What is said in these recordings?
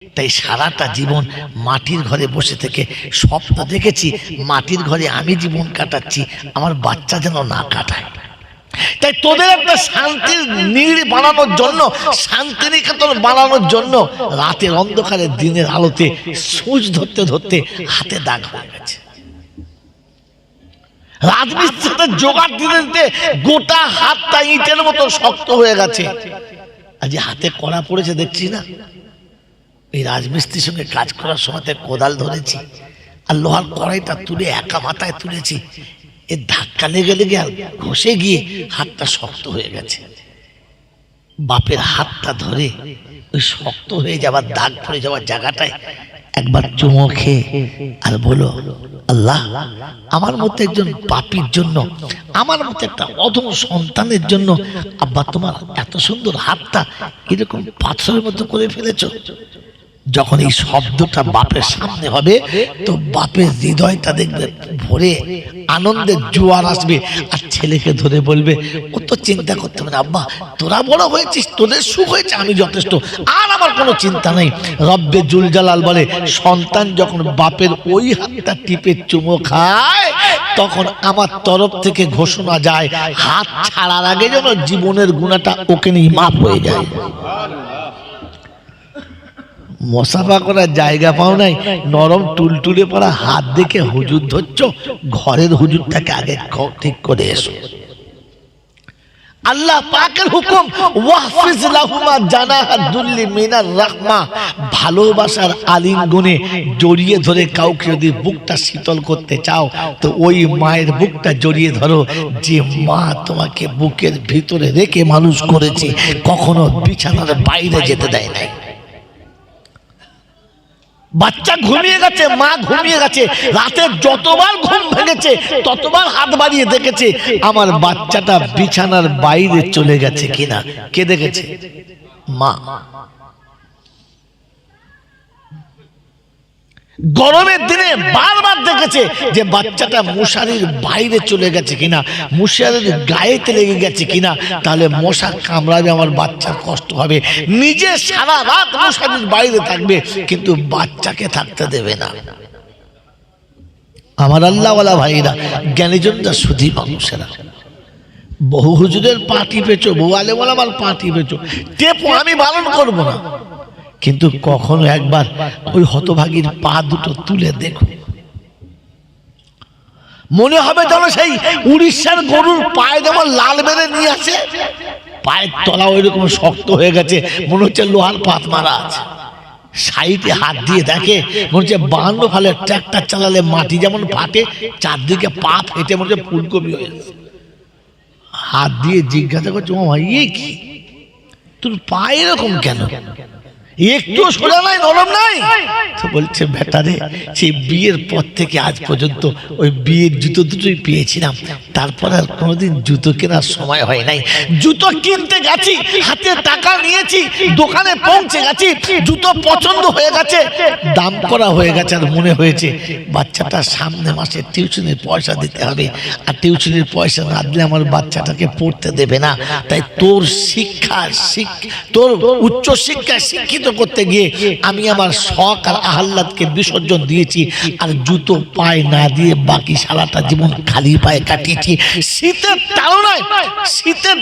তাই সারাটা জীবন মাটির ঘরে বসে থেকে স্বপ্ন দেখেছি মাটির ঘরে আমি জীবন কাটাচ্ছি, আমার বাচ্চা যেন না কাটায়। তাই তোদের একটা শান্তির নীড় বানানোর জন্য, শান্তিনিকেতন বানানোর জন্য রাতের অন্ধকারে দিনের আলোতে সূচ ধরতে ধরতে হাতে দাগ হয়ে গেছে। রাজমিস্ত্রিতে জোগাড় দিতে দিতে গোটা হাতটা ইটের মতো শক্ত হয়ে গেছে। আজ হাতে কড়া পড়েছে দেখছিস না? এই রাজমিস্ত্রির সঙ্গে কাজ করার সময় কোদাল ধরেছি আর লোহার কড়াইটা তুলে একা মাথায় তুলেছি, এর ধাক্কা লেগে লেগে আর ঘষে গিয়ে হাতটা শক্ত হয়ে গেছে। বাপের হাতটা ধরে ওই শক্ত হয়ে যাওয়ার দাগ পড়ে যাওয়ার জায়গাটায় একবার চুমো খেয়ে আর বলো, আল্লাহ আমার মতো একজন পাপীর জন্য, আমার মতো একটা অধম সন্তানের জন্য আব্বা তোমার এত সুন্দর হাতটা এরকম পাথরের মতো করে ফেলেছো। যখন এই শব্দটা বাপের সামনে হবে তো বাপের হৃদয়টা দেখবে ভরে আনন্দের জোয়ার আসবে, আর ছেলেকে ধরে বলবে ও তো চিন্তা করতে হবে না, আব্বা তোরা বড় হয়েছিস, তোদের সুখ হয়েছে, আমি যথেষ্ট, আর আমার কোনো চিন্তা নেই। রব্বে জুল জালাল বলে সন্তান যখন বাপের ওই হাতটা টিপে চুমো খায় তখন আমার তরফ থেকে ঘোষণা যায় হাত ছাড়ার আগে যেন জীবনের গুণাটা ওকে নিয়ে মাফ হয়ে যায়। মশাফা করার জায়গা পাও নাই, নরম টুলটুলে পড়া হাত দেখে হুজুর ধরছ, ঘরের হুজুরটাকে আগে ঠিক করে এসো। আল্লাহ পাকের হুকুম ওয়াহফিজ লাহুমা জানাহাদ দুল্লি মিনার রাহমা, ভালোবাসার আলিঙ্গনে জড়িয়ে ধরে কাউকে যদি বুকটা শীতল করতে চাও তো ওই মায়ের বুকটা জড়িয়ে ধরো যে মা তোমাকে বুকের ভিতরে রেখে মানুষ করেছে, কখনো বিছানার বাইরে যেতে দেয় নাই। বাচ্চা ঘুমিয়ে গেছে, মা ঘুমিয়ে গেছে, রাতে যতবার ঘুম ভেঙেছে ততবার হাত বাড়িয়ে দেখেছে আমার বাচ্চাটা বিছানার বাইরে চলে গেছে কিনা। কে দেখেছে? মা। গরমের দিনে বারবার দেখেছে যে বাচ্চাটা মশারির বাইরে চলে গেছে কিনা, মশারির গায়েতে লেগে গেছে কিনা, তাহলে মশা কামড়াবে, আমার বাচ্চার কষ্ট হবে। নিজে সারা রাত মশারির বাইরে থাকবে কিন্তু বাচ্চাকে থাকতে দেবে না। আমার আল্লাহওয়ালা ভাইরা, জ্ঞানীজনরা শুধু মানুষেরা, বহু হুজুরের পা টিপেছো, বহু আলেমার পা টিপেছো, টেপো, আমি বারণ করবো না, কিন্তু কখনো একবার ওই হতভাগীর পা দুটো তুলে দেখো, মনে হবে যেন সেই উড়িষ্যার গরুর পায়ে যেমন লাল বেড়ে নিয়ে আসে, পায়ের তলা ওই রকম শক্ত হয়ে গেছে, মনে হচ্ছে লোহার পাত মারা আছে। সাইডে হাত দিয়ে দেখে মনে হচ্ছে 52 ফালে ট্রাক্টর চালালে মাটি যেমন ফাটে, চারদিকে পা ফেটে মনে হচ্ছে ফুলকপি হয়ে গেছে। হাত দিয়ে জিজ্ঞাসা করছে, ও ভাই এ কি, তোর পা এরকম কেন, একটু সোজা নাই, নরম নাই? তো বলছে বেটারে, সেই বিয়ের পর থেকে আজ পর্যন্ত ওই বিয়ের জুতো দুটোই পেয়েছিলাম, তারপর আর কোনোদিন জুতো কেনার সময় হয় নাই। জুতো কিনতে গেছি, হাতে টাকা নিয়েছি, দোকানে পৌঁছে গেছি, জুতো পছন্দ হয়ে গেছে, দাম করা হয়ে গেছে, আর মনে হয়েছে বাচ্চাটা সামনে মাসে টিউশনের পয়সা দিতে হবে, আর টিউশনের পয়সা না দিলে আমার বাচ্চাটাকে পড়তে দেবে না। তাই তোর শিক্ষা, তোর উচ্চ শিক্ষা শিক্ষিত করতে গিয়ে আমি আমার শখ আর আহ্লাদকে বিসর্জন দিয়েছি, আর জুতো পায়ে না দিয়ে বাকি সারাটা জীবন খালি পায়ে কাটিয়েছি। শীতের তাড়নায়, শীতের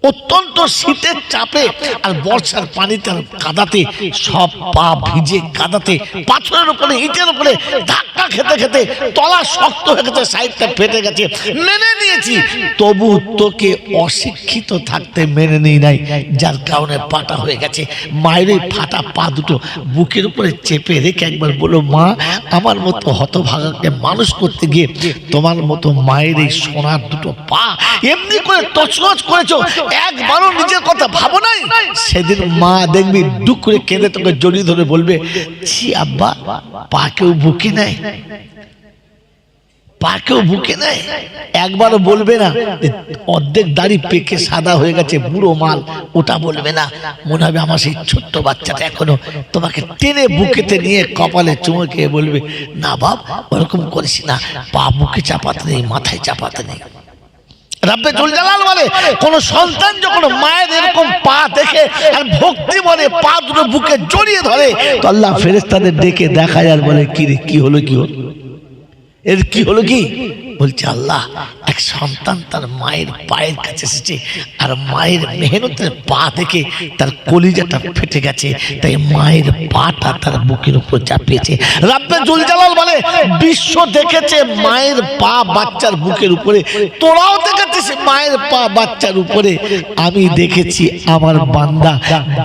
অত্যন্ত শীতের চাপে আর বর্ষার পানিতে কাদাতে সব পা ভিজে কাদাতে, পাথরের উপরে ইটের উপরে ধাক্কা খেতে খেতে তলা শক্ত হয়ে গেছে, সাইডটা ফেটে গেছে, মেনে নিয়েছি, তবু তোকে অশিক্ষিত থাকতে মেনে নিই নাই, যার কারণে পাটা হয়ে গেছে। মায়ের ওই ফাটা পা দুটো বুকের উপরে চেপে রেখে একবার বলো, মা আমার মতো হতভাগাকে মানুষ করতে গিয়ে তোমার মতো মায়ের এই সোনার দুটো পা এমনি করে তছনছ করেছো, একবারও নিজের কথা ভাবো নাই? সেদিন মা দেখবি দুঃখ করে কেঁদে তোকে জড়িয়ে ধরে বলবে, ছি আব্বা, পা কেউ বুকে নেয়, পা কেউ বুকে নেয়। একবারও বলবে না অর্ধেক দাড়ি পেকে সাদা হয়ে গেছে বুড়ো মাল, ওটা বলবে না। মনে হবে আমার সেই ছোট্ট বাচ্চাটা এখনো তোমাকে টেনে বুকেতে নিয়ে কপালে চুমো খেয়ে বলবে, না বাপ ওরকম করিস না, পা বুকে চাপাতে নেই, মাথায় চাপাতে নেই। রব্বে জুল জালাল বলে কোন সন্তান যখন মায়ের এরকম পা দেখে আর ভক্তি মনে পা দুটো বুকে জড়িয়ে ধরে তো আল্লাহ ফেরেশতাদের ডেকে দেখায় আর বলে কি রে, কি হলো, কি হলো, এর কি হলো, কি বলছে আল্লাহ এক সন্তান তার মায়ের পায়ের কাছে এসেছে আর মায়ের মেহনতের পা দেখে তার কলিজাটা ফেটে গেছে, তাই মায়ের পাটা তার বুকের উপর চাপিয়েছে। রব্বে জুল জালাল বলে বিশ্ব দেখেছে মায়ের পা বাচ্চার বুকের উপরে, তোরাও দেখেছিস মায়ের পা বাচ্চার উপরে, আমি দেখেছি আমার বান্দা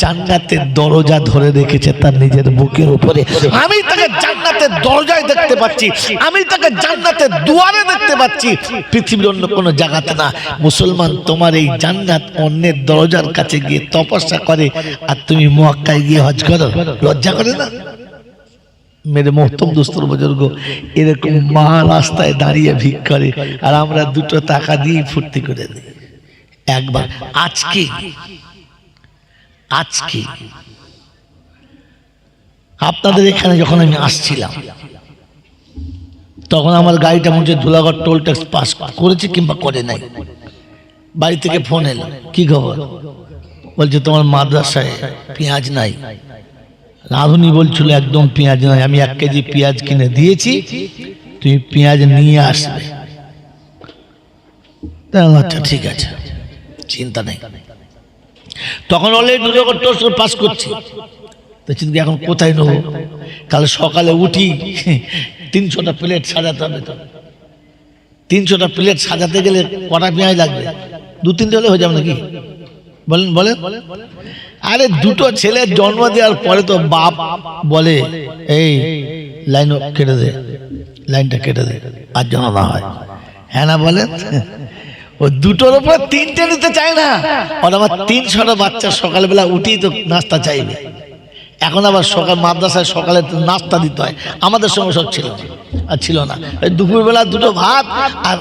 জান্নাতের দরজা ধরে রেখেছে তার নিজের বুকের উপরে। আমি তাকে জান্নাতের দরজায় দেখতে পাচ্ছি, আমি তাকে জান্নাতের দুয়ারে দেখতে পাচ্ছি, পৃথিবীর অন্য কোনো জায়গাতে না। মুসলমান তোমার এই জান্নাত অন্যের দরজার কাছে গিয়ে তপস্যা করে আর তুমি মক্কায় গিয়ে হজ করো, লজ্জা করে না? মেরে মোহতম দোস্তর বুজুর্গ, এরকম মা রাস্তায় দাঁড়িয়ে ভিক করে আর আমরা দুটো টাকা দিয়ে ফুর্তি করে দিই। একবার আজকে আপনাদের এখানে যখন আমি আসছিলাম তখন আমার গাড়িটা মুঝে ধুলাগড় টোল ট্যাক্স পাস করেছে কিংবা করে নাই, বাড়ি থেকে ফোন এলো, কি খবর? বলছে তোমার মাদ্রাসায় পেঁয়াজ নাই। রাধুনি বলছিল একদম পেঁয়াজ নাই, আমি 1 কেজি পেঁয়াজ কিনে দিয়েছি, তুমি পেঁয়াজ নিয়ে আসবে। আচ্ছা ঠিক আছে, চিন্তা নেই। তখন অলরেডি ধুলাগড় টোল পাস করছি, তো চিন্তা এখন কোথায় নেবো? কাল সকালে উঠি 300টা প্লেট সাজাতে হবে, তো 300টা প্লেট সাজাতে গেলে কটা পেঁয়াজ লাগবে? 2-3টে হলে হয়ে যাবে নাকি? বলেন বলেন। আরে দুটো ছেলে জন্ম দেওয়ার পরে তো বাপ বলে এই লাইন কেটে দে, লাইনটা কেটে দে, আর যেন না হয়, হ্যাঁ না বলেন? ও দুটোর উপর 3টে নিতে চায় না, আর আমার 300টা বাচ্চা সকালবেলা উঠেই তো নাস্তা চাইবে। এখন আবার সকাল মাদ্রাসায় সকালে নাস্তা দিতে হয়, আমাদের সময় সব ছিল আর ছিল না। দুপুরবেলা দুটো ভাত আর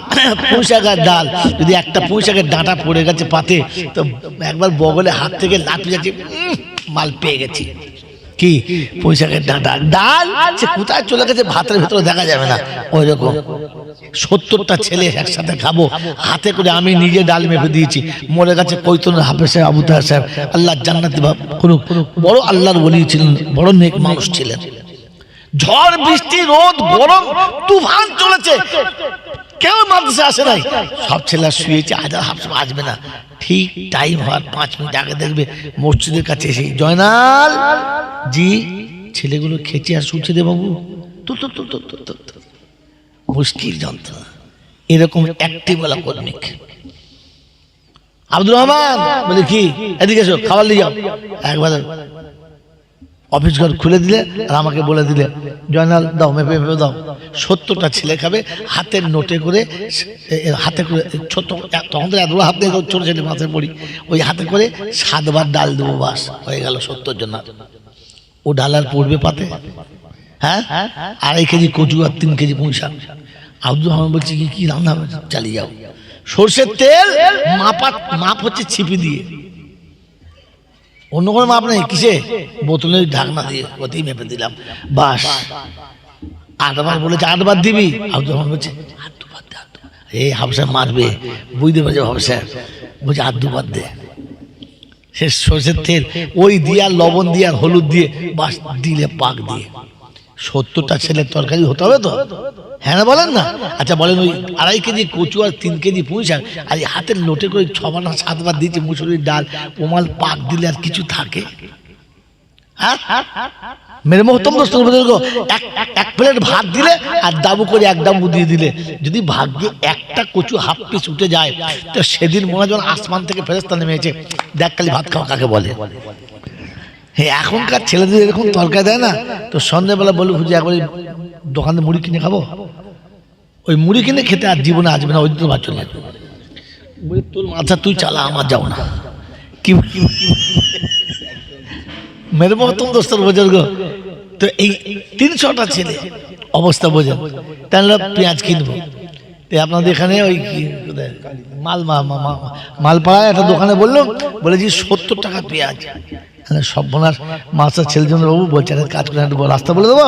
পুঁই শাকের ডাল, যদি একটা পুঁই শাকের ডাঁটা পড়ে গেছে পাতে তো একবার বগলে হাত থেকে লাফিয়ে যাচ্ছে, মাল পেয়ে গেছি। কি পুঁই শাকের ডাঁটা ডাল, সে কোথায় চলে গেছে ভাতের ভেতরে দেখা যাবে না। ওই রকম 70টা ছেলে একসাথে খাবো, হাতে করে আমি নিজে ডাল মেপে দিয়েছি। মরে গেছে কৈতনের হাফেজ সাহেব, আবু তাহের সাহেব, আল্লাহ জান্নাতি বড় আল্লাহর ওলি ছিলেন, বড় নেক মানুষ ছিলেন। ঝড় বৃষ্টি রোদ গরম তুফান চলেছে, কেউ মাদ্রাসা আসে নাই, সব ছেলেরা শুয়েছে, আজ আসবে না। ঠিক টাইম হওয়ার 5 মিনিট আগে দেখবে মসজিদের কাছে এসে জয়নাল জি, ছেলেগুলো খেচে আর শুচ্ছে রে বাবু, মুশকিল যন্ত্রণা। এরকম একটি বলা কর্মিক আব্দুর রহমান বলে কি এদিকে এসো, খাবার নিয়ে যাও। একবার অফিস ঘর খুলে দিলে আর আমাকে বলে দিলে জয়নাল দাও, মেপে মেপে দাও। 70টা ছেলে খাবে, হাতের নোটে করে, হাতে করে ছোট, তখন তো এত হাত নিয়ে ছোট ছেলে মাথায় পড়ি, ওই হাতে করে 7 বার ডাল দেবো, বাস হয়ে গেল 70 জন। ও ডাল আর পড়বে পাতে? হ্যাঁ, 2.5 কেজি কচু আর 3 কেজি পুঁই শাক। আব্দুর রহমান বলছি কি রান্না হবে, চালিয়ে যাও। সর্ষের তেল মাপ হচ্ছে ছিপি দিয়ে, অন্য কোনো মাপ নেই। কিসে? বোতলের ঢাকনা দিয়ে ওতেই মেপে দিলাম, বাস। 8 বার বলেছে, 8 বার দিবি? আব্দুর রহমান বলছে 8 বার দে, এই হাফসা মারবে, বুঝতে পারছে হাফসা, বলছে 8 বার দে। সে সর্ষের তেল ওই দিয়ে আর লবণ দিয়ে আর হলুদ দিয়ে বাস দিলে পাক দিয়ে। 70টা ছেলের তরকারি হতে হবে তো, হ্যাঁ না বলেন না? আচ্ছা বলেন, ওই 2.5 কেজি কচু আর 3 কেজি পুঁই শাক আর হাতের নোটে করে 6 বার 7 বার দিয়েছে মুসুরির ডাল, ওমাল পাক দিলে আর কিছু থাকে? হ্যাঁ, মেরে মোহতম দোস্ত বুজুর্গ, এক প্লেট ভাত দিলে আর ডাবু করে 1 ডাবু দিয়ে দিলে, যদি ভাগ্যে একটা কচু হাফ পিস উঠে যায় তো সেদিন মনে হয় আসমান থেকে ফেরেশতা নেমে এসে দেখ খালি ভাত খাওয়া কাকে বলে। হ্যাঁ, এখনকার ছেলেদের এরকম তরকারি দেয় না তো সন্ধ্যাবেলা বলবো হুজুর একবার দোকানে মুড়ি কিনে খাবো, ওই মুড়ি কিনে খেতে আর জীবনে আসবে না, ওই তো বাদ চলে যাবে। তোর মাথা তুই চালা, আমার যাও না। কি মেরে মতন দোস্তর বুজুর্গ, তো এই 300টা ছেলে অবস্থা বোঝেন। তাহলে পেঁয়াজ কিনবো, আপনাদের এখানে ওই মালপাড়ায় একটা দোকানে বললো, বলেছি 70 টাকা পেঁয়াজ। সর্বনাশ মাস্টার ছেলের জন্য বাবু বলছে কাজ করে রাস্তা বলে দেবো,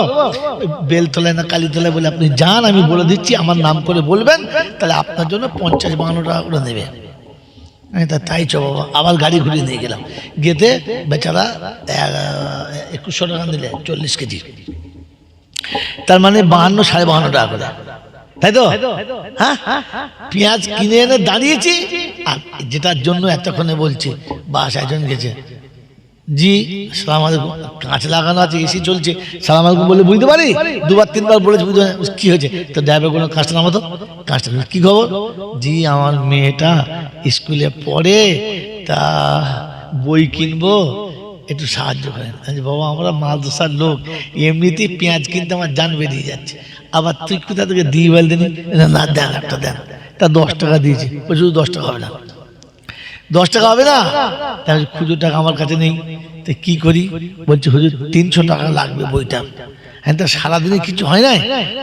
বেলতলায় না কালীতলায় বলে আপনি যান, আমি বলে দিচ্ছি আমার নাম করে বলবেন, তাহলে আপনার জন্য 50-52 টাকা করে নেবে। আমি তাই চ বাবা, আবার গাড়ি ঘুরিয়ে নিয়ে গেলাম, গেতে বেচারা 2100 টাকা দিলে 40 কেজি, তার মানে 52-52.5 টাকা করে, তাই তো? হ্যাঁ, পেঁয়াজ কিনে এনে দাঁড়িয়েছি, আর যেটার জন্য এতক্ষণে বলছি বাস একজন গেছে, জি সালাম আলাইকুম, কাঁচ লাগানো আছে, এসি চলছে, সালাম আলাইকুম বলে বুঝতে পারি, 2-3 বার বলেছি, বুঝতে কি হয়েছে, তো ড্রাইভার কোনো কাজটা নামাতো, কাজটা কি খবর, জি আমার মেয়েটা স্কুলে পড়ে, তা বই কিনবো, একটু সাহায্য করেন। বাবা আমরা মাদ্রাসার লোক, এমনিতেই পেঁয়াজ কিনতে আমার জান বেরিয়ে যাচ্ছে, আবার তুই কোথা থেকে দিয়ে বলতেন, না দেন একটা দেন, তা 10 টাকা দিয়েছি, শুধু 10 টাকা হবে না, 10 টাকা হবে না, তাহলে খুচরো টাকা আমার কাছে নেই, তো কি করি, বলছে হুজুর 300 টাকা লাগবে বইটা। হ্যাঁ, তা সারাদিনে কিছু হয় না,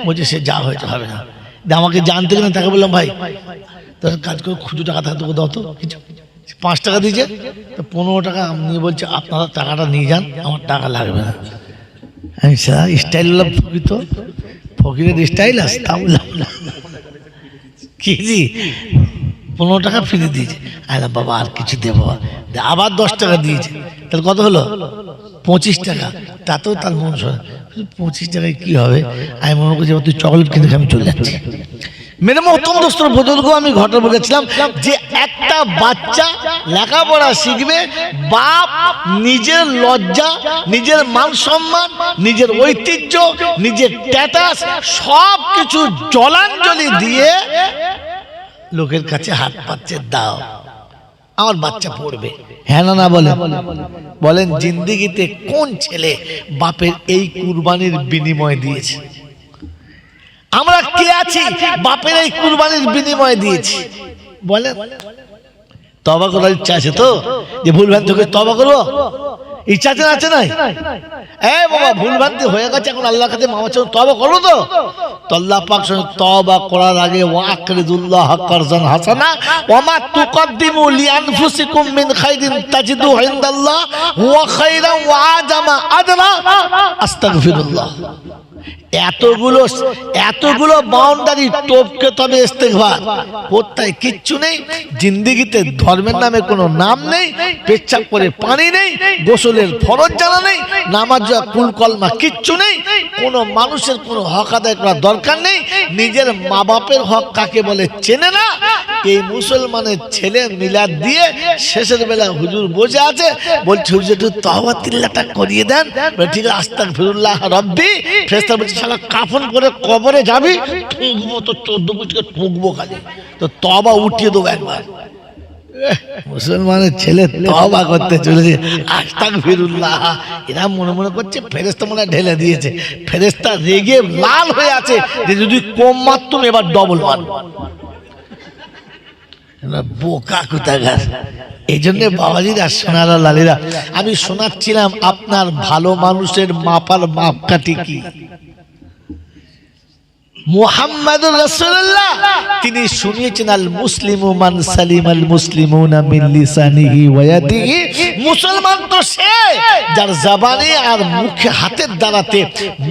বলছে সে যা হয়েছে হবে না, আমাকে জানতে গেলেন, তাকে বললাম ভাই তোর কাজ করে খুচরো টাকা থাকতে দাও তো, কিছু 5 টাকা দিয়েছে, তো 15 টাকা নিয়ে বলছে আপনারা টাকাটা নিয়ে যান, আমার টাকা লাগবে না। আমি স্টাইল ফকির, তো ফকিরের স্টাইল আছে, তা বললাম কি জি 15 টাকা ফিরে দিয়েছে, আরে বাবা আর কিছু দেবো, আবার 10 টাকা দিয়েছে, তাহলে কত হলো 25 টাকা, তাতেও তার মন 25 টাকায় কি হবে, আমি মনে করছি তুই চকলেট কিনে আমি চলে যাচ্ছি। মেরে মহতম দোস্ত বুজুর্গ, আমি ঘটনা বলেছিলাম যে একটা বাচ্চা লেখাপড়া শিখবে, বাপ নিজের লজ্জা, নিজের মান সম্মান, নিজের ঐতিহ্য, নিজের স্ট্যাটাস সব কিছু জলাঞ্জলি দিয়ে লোকের কাছে হাত পাচ্ছে, দাও আমার বাচ্চা পড়বে, হ্যাঁ না বলেন, বলেন জিন্দেগিতে কোন ছেলে বাপের এই কুরবানির বিনিময় দিয়েছে? আমরা কে আছি বাপের এই কুরবানির বিনিময় দিয়েছি? বলেন, তওবা করার ইচ্ছা আছে তো, যে ভুল ভ্রান্তি থেকে তওবা করবো, ইচ্ছা আছে না? আছে নাই? বাবা ভুল ভ্রান্তি হয়ে গেছে, এখন আল্লাহর কাছে মামা চাও, তওবা করবো তো? আল্লাহ পাক তওবা করার আগে ওয়াকরিদুল্লাহ কারজান হাসানা ওয়া মা তুকদ্দিমু লিআনফুসিকুম মিন খাইরিন তাজিদু ইনদাল্লাহ ওয়া খাইরান ওয়া আজামা আদরা আস্তাগফিরুল্লাহ। এতগুলো বাউন্ডারি টপকে তবে ইস্তেগফার করতে কিচ্ছু নেই। জিন্দেগিতে ধর্মের নামে কোনো নাম নেই, পেচ্ছাপ করে পানি নেই, গোসলের ফরজ জানা নেই, নামাজ কুল কলমা কিচ্ছু নেই, কোনো মানুষের কোনো হক আদায় করার দরকার নেই, নিজের মা বাপের হক কাকে বলে চেনে না। এই মুসলমানের ছেলে মিলাদ দিয়ে শেষের বেলা হুজুর বসে আছে, বলছে হুজুর একটু তওবা তিল্লাটা করিয়ে দেন, ঠিক আছে আস্তাগফিরুল্লাহ রব্বি, ফেরেশতা বলছে শালা কাফন করে কবরে যাবি, ঠুকবো তো 14 পুচকে ঠুকবো খালি, তো তওবা উঠিয়ে দেবো একবার। মুসলমানের ছেলে তওবা করতে চলেছে, আস্তাগফিরুল্লাহ, এরা মনে মনে করছে ফেরেশতা মনে ঢেলে দিয়েছে, ফেরেশতা রেগে লাল হয়ে আছে যে যদি কম মারতুম এবার ডবল মারব, বোকা কোথাকার। এই জন্য বাবাজিরা সোনারা লালিরা আমি শোনাচ্ছিলাম আপনার ভালো মানুষের মাপার মাপকাঠি কি? মুহাম্মাদুর রাসূলুল্লাহ তিনি শুনিয়েছেন আল মুসলিমু মান সালিমাল মুসলিমুনা মিন লিসানিহি ওয়া ইয়াদিহি, মুসলমান তো সে যার জবানে আর মুখে হাতের দ্বারাতে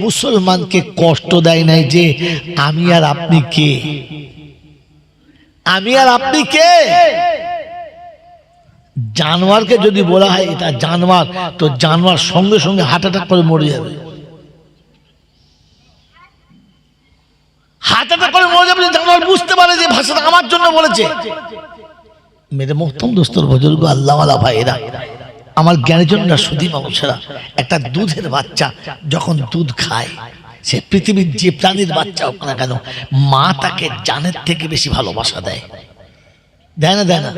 মুসলমানকে কষ্ট দেয় নাই যে আমি আর আপনি কে, আমি আর আপনি কে। জানোয়ারকে যদি বলা হয় এটা জানোয়ার, তো জানোয়ার সঙ্গে সঙ্গে হার্ট অ্যাটাক করে মরে যাবে, হার্ট অ্যাটাক করে মরে যাবে। জানোয়ার বুঝতে পারে যে ভাষাটা আমার জন্য বলেছে। মেরে মোহতম দোস্তর বুজুর্গ আল্লাহওয়ালা ভাইয়েরা, আমার জ্ঞানীজনরা সুধী মানুষেরা, একটা দুধের বাচ্চা যখন দুধ খায়, সে পৃথিবীর যে প্রাণীর বাচ্চা হোক না কেন, মা তাকে জানের থেকে বেশি ভালোবাসা দেয়, দেয় না? দেয় না?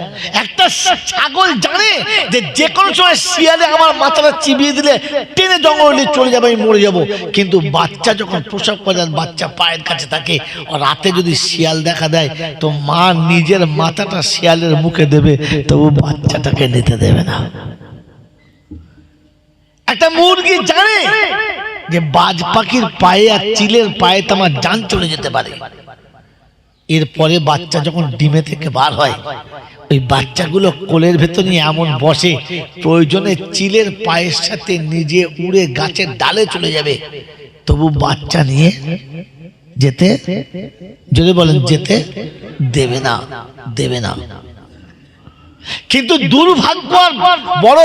একটা ছাগল জানে যে যে কোনো সময় শিয়ালে আমার মাথাটা চিবিয়ে দিলে টেনে জঙ্গলে চলে যাবে, আমি মরে যাব, কিন্তু বাচ্চা যখন প্রসব করে বাচ্চা পায়ের কাছে থাকে, রাতে যদি শিয়াল দেখা দেয় তো মা নিজের মাথাটা শিয়ালের মুখে দেবে, তবু বাচ্চাটাকে নিতে দেবে না। একটা মুরগি জানে যে বাজ পাখির পায়ে আর চিলের পায়ে তো আমার জান চলে যেতে পারে, এরপরে বাচ্চা যখন ডিমে থেকে বার হয়, ওই বাচ্চাগুলো কোলের ভেতর নিয়ে এমন বসে, প্রয়োজনে চিলের পায়ের সাথে নিজে উড়ে গাছের ডালে চলে যাবে, তবু বাচ্চা নিয়ে যেতে, যদি বলেন যেতে দেবে না, দেবে না। কিন্তু দুর্ভাগ্য আর বড়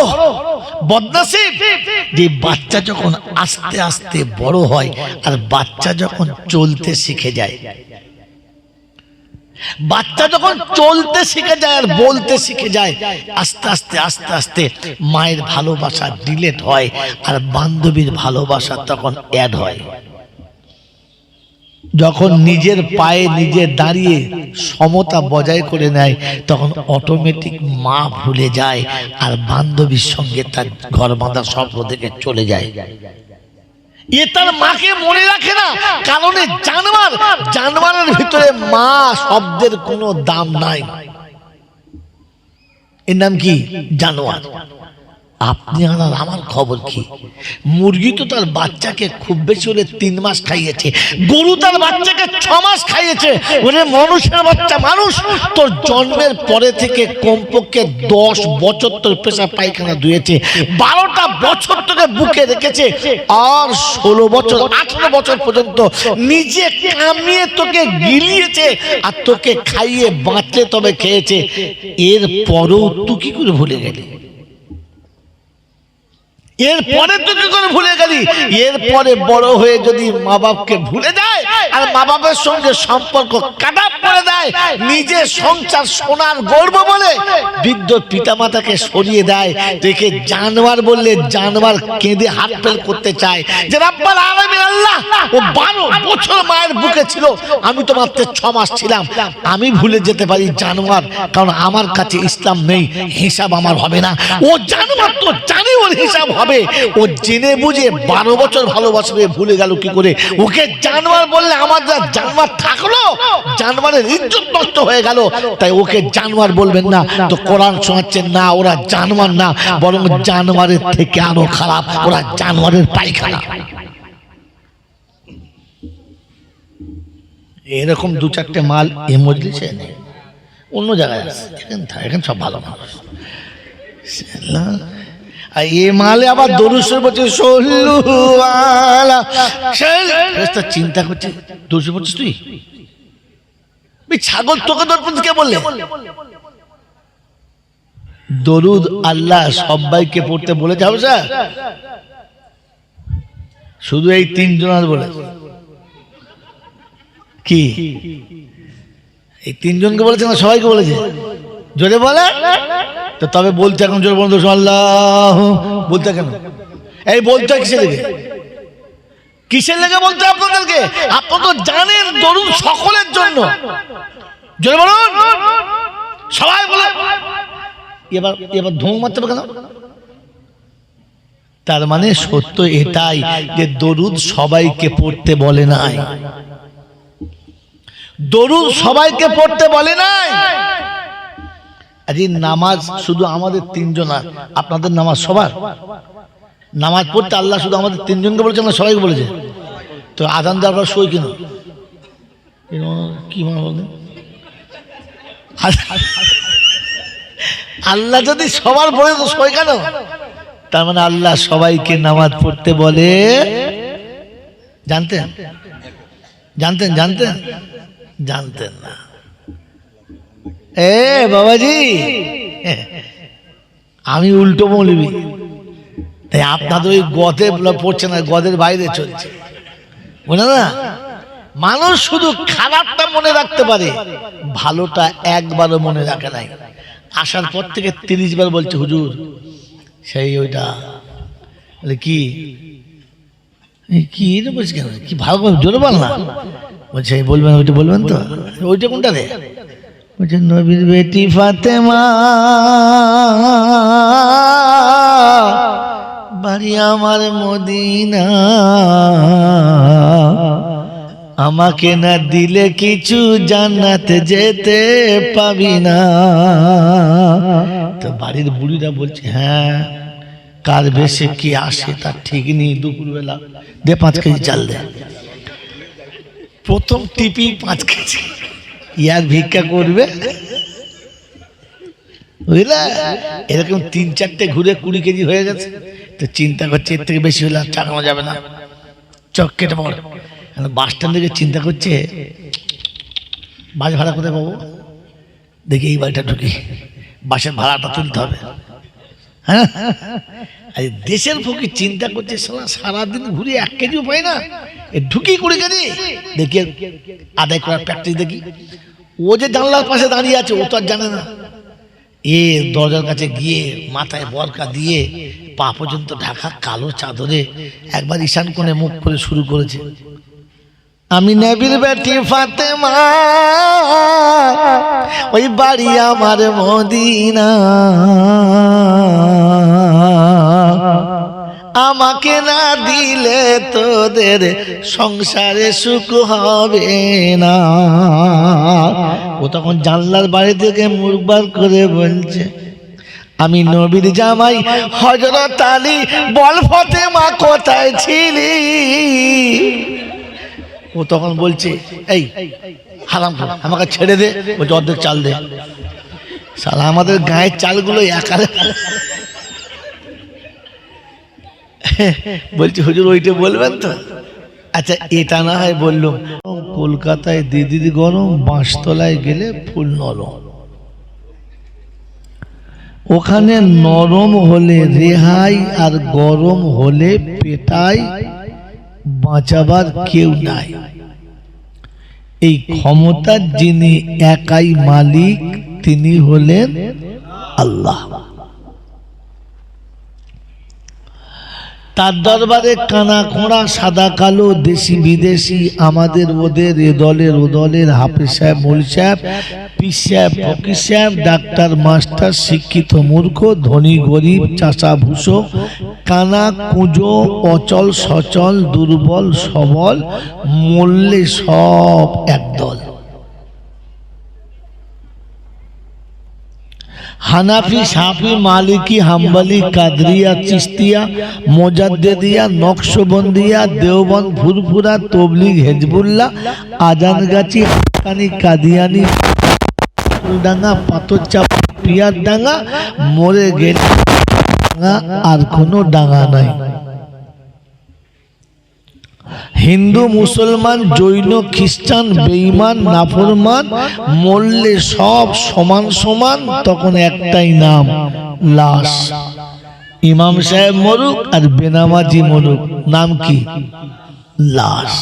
বদনসিব যে বাচ্চা যখন আস্তে আস্তে বড় হয় আর বাচ্চা যখন চলতে শিখে যায়, বাচ্চা যখন চলতে শিখে যায় আর বলতে শিখে যায়, আস্তে আস্তে আস্তে আস্তে মায়ের ভালোবাসা ডিলেট হয় আর বান্ধবীর ভালোবাসা তখন অ্যাড হয়। যখন নিজের পায়ে নিজে দাঁড়িয়ে সমতা বজায় করে নেয়, তখন অটোমেটিক মা ভুলে যায় আর বান্ধবীর সঙ্গে তার ঘর বাঁধা স্বপ্ন থেকে চলে যায়। এ তার মাকে মনে রাখে না, কারণ জানোয়ারের ভিতরে মা শব্দের কোনো দাম নাই। এর নাম কি? জানোয়ার। আপনি আর আমার খবর কি? মুরগি তো তার বাচ্চাকে খুব বেশি হলে 3 মাস খাইয়েছে, গরু তার বাচ্চাকে 6 মাস খাইয়েছে। ওরে মানুষের বাচ্চা, মানুষ তোর জন্মের পরে থেকে কমপক্ষে 10 বছর তোর পেশা পায়খানা ধুয়েছে, 12টা বছর তোকে বুকে রেখেছে, আর 16 বছর 18 বছর পর্যন্ত নিজে কামিয়ে তোকে গিলিয়েছে আর তোকে খাইয়ে বাঁচলে তবে খেয়েছে। এর পরেও তুই কি করে ভুলে গেলি? এরপরে তুই কি করে ভুলে গেলি? এরপরে বড় হয়ে যদি মা বাপকে ভুলে যায় আর মা বাপের সঙ্গে সম্পর্ক কাটা পড়ে দেয়, নিজে সংসার সোনার গর্ব বলে বৃদ্ধ পিতামাতাকে সরিয়ে দেয়, দেখে জানোয়ার বললে জানোয়ার কেঁদে হাত ফেল করতে চায় যে রাব্বুল আলামিন আল্লাহ, ও 12 বছর মায়ের বুকে ছিল, আমি তো মাত্র 6 মাস ছিলাম, আমি ভুলে যেতে পারি জানোয়ার, কারণ আমার কাছে ইসলাম নেই, হিসাব আমার হবে না। ও জানোয়ার তো জানে ওর হিসাব হবে, ও জেনে বুঝে 12 বছর ভালোবাসবে, ভুলে গেল কি করে? ওকে জানোয়ার বললে আমার যা জানোয়ার থাকলো, জানোয়ারের ইজ্জত নষ্ট হয়ে গেল, তাই ওকে জানোয়ার বলবেন না। তো কোরআন শোনাচ্ছেন না, ওরা জানোয়ার না, বরং জানোয়ারের থেকে আরো খারাপ, ওরা জানোয়ারের পায়খানা। এরকম 2-4টে মাল এ মজলিসে নেই, অন্য জায়গায় আছে, এখানে সব ভালো মানুষ। আর এ মালে আবার দরুদ বলছে, চিন্তা করছে দরুদ পড়ছিস তুই? ছাগল তোকে দরুদ কে বললে? দরুদ আল্লাহ সবাইকে পড়তে বলেছে, হাবসা শুধু এই 3 জনের বলে কি? এই 3 জনকে বলেছে না সবাইকে বলেছে? জোরে বলে তো, তবে বলতে এখন জোরে বলতে আল্লাহ বলতে কেন? এই বলতে কিসের লেগে? কিসের লেগে বলতে আপনাদেরকে? আপনারা তো জানেন দরুদ সকলের জন্য। জোরে বলুন, সবাই বলে। এবার ধুম মারতে হবে কেন? তার মানে সত্য এটাই যে দরুদ সবাইকে পড়তে বলে নাই, দরুদ সবাইকে পড়তে বলে নাই। আজ নামাজ শুধু আমাদের 3 জনের, আপনাদের নামাজ সবার। নামাজ পড়তে আল্লাহ শুধু আমাদের 3 জনকে বলেছে না সবাইকে বলেছে? তো আজান দেওয়ার পর সই কেন? কি মনে বলেন? আল্লাহ যদি সবার বলে তো সই কেন? তার মানে আল্লাহ সবাইকে নামাজ পড়তে বলে। জানতেন? জানতেন? জানতেন? জানতেন না? এ বাবাজি, আমি উল্টো মৌলবি, তাই আপনাদের ওই গদে পড়ছে না, গদের বাইরে চলছে, বুঝলেন না? মানুষ শুধু খারাপটা মনে রাখতে পারে, ভালোটা একবারও মনে রাখে নাই। আসার পর থেকে 30 বার বলছে হুজুর সেই ওইটা কি কি বলছি কেন, কি ভালো করে জোরে বল না। বলছে বলবেন, ওইটা বলবেন তো? ওইটা কোনটা রে? বলছে নবীর বেটি ফাতেমা, বাড়ি আমার মদিনা, আমাকে না দিলে কিছু জান্নাতে যেতে পাবি না। তো বাড়ির বুড়িরা বলছে হ্যাঁ, কার বেশে কি আসে তার ঠিক নেই, দুপুরবেলা দে 5 কেজি চাল দে। প্রথম টিপি 5 কেজি, ইয়ার ভিক্ষা করবে, বুঝলে? এরকম 3-4টে ঘুরে 20 কেজি হয়ে গেছে, তো চিন্তা করছে এর থেকে বেশি হলে আর চালানো যাবে না, চক কেটে পড়ে। বাস স্ট্যান্ড থেকে চিন্তা করছে বাস ভাড়া কোথায় পাবো, দেখি এই বাড়িটা ঢুকি, বাসের ভাড়াটা তুলতে হবে। হ্যাঁ, দেশের ফকির চিন্তা করছে সারাদিন ঘুরে 1 কেজিও পাই না, ঢুকি 20 কেজি, দেখি আদায় করার প্র্যাকটিস দেখি। ও যে জানলার পাশে দাঁড়িয়ে আছে ও তো আর জানে না, এ দরজার কাছে গিয়ে মাথায় বরকা দিয়ে পা পর্যন্ত ঢাকা কালো চাদরে একবার ঈশান কোণে মুখ করে শুরু করেছে, আমি নবীর বেটি ফাতেমা, ওই বাড়ি আমার মদিনা, আমাকে না দিলে তোদের সংসারে সুখ হবে না। ও তখন জানলার বাড়ি থেকে মুখ বার করে বলছে, আমি নবীর জামাই হযরত আলী, বল ফাতেমা কোথায় ছিলি? ও তখন বলছে, এই হারাম আমাকে ছেড়ে দে, বলছে অর্ধেক চাল দে। সালা আমাদের গায়ের চালগুলো একারে বলছি হুজুর ওইটা বলবেন তো? আচ্ছা এটা না হয় বললাম, কলকাতায় দিদির গরম, বাঁশতলায় গেলে ফুল নরম। ওখানে নরম হলে রেহাই, আর গরম হলে পেটাই, বাঁচাবার কেউ নাই। এই ক্ষমতার যিনি একাই মালিক তিনি হলেন আল্লাহ। তার দরবারে কানা খোঁড়া, সাদা কালো, দেশি বিদেশি, আমাদের ওদের, এ দলের ও দলের, হাফেজ সাহেব, মৌলভী সাহেব, পীর সাহেব, ফকির সাহেব, ডাক্তার, মাস্টার, শিক্ষিত মূর্খ, ধনী গরিব, চাষা ভুষো, কানা কুঁজো, অচল সচল, দুর্বল সবল, মূল্যে সব একদল। হানাফি, সাফি, মালিকি, হাম্বলি, কাদরিয়া, চিস্তিয়া, মোজাদ্দেদিয়া, নকশবন্দিয়া, দেওবন্দ, ফুরফুরা, তবলিগ, হেজবুল্লাহ, আজানগাছি, হাক্কানি, কাদিয়ানি, ডাঙ্গা, পাথরচাপ, পিয়ারডাঙ্গা, মরে গেলে আর কোনো ডাঙ্গা নাই। হিন্দু, মুসলমান, জৈন, খ্রিস্টান, বেঈমান, নাফরমান, মরলে সব সমান সমান, তখন একটাই নাম, লাশ। ইমাম সাহেব মরুক আর বেনামাজি মরুক, নাম কি? লাশ।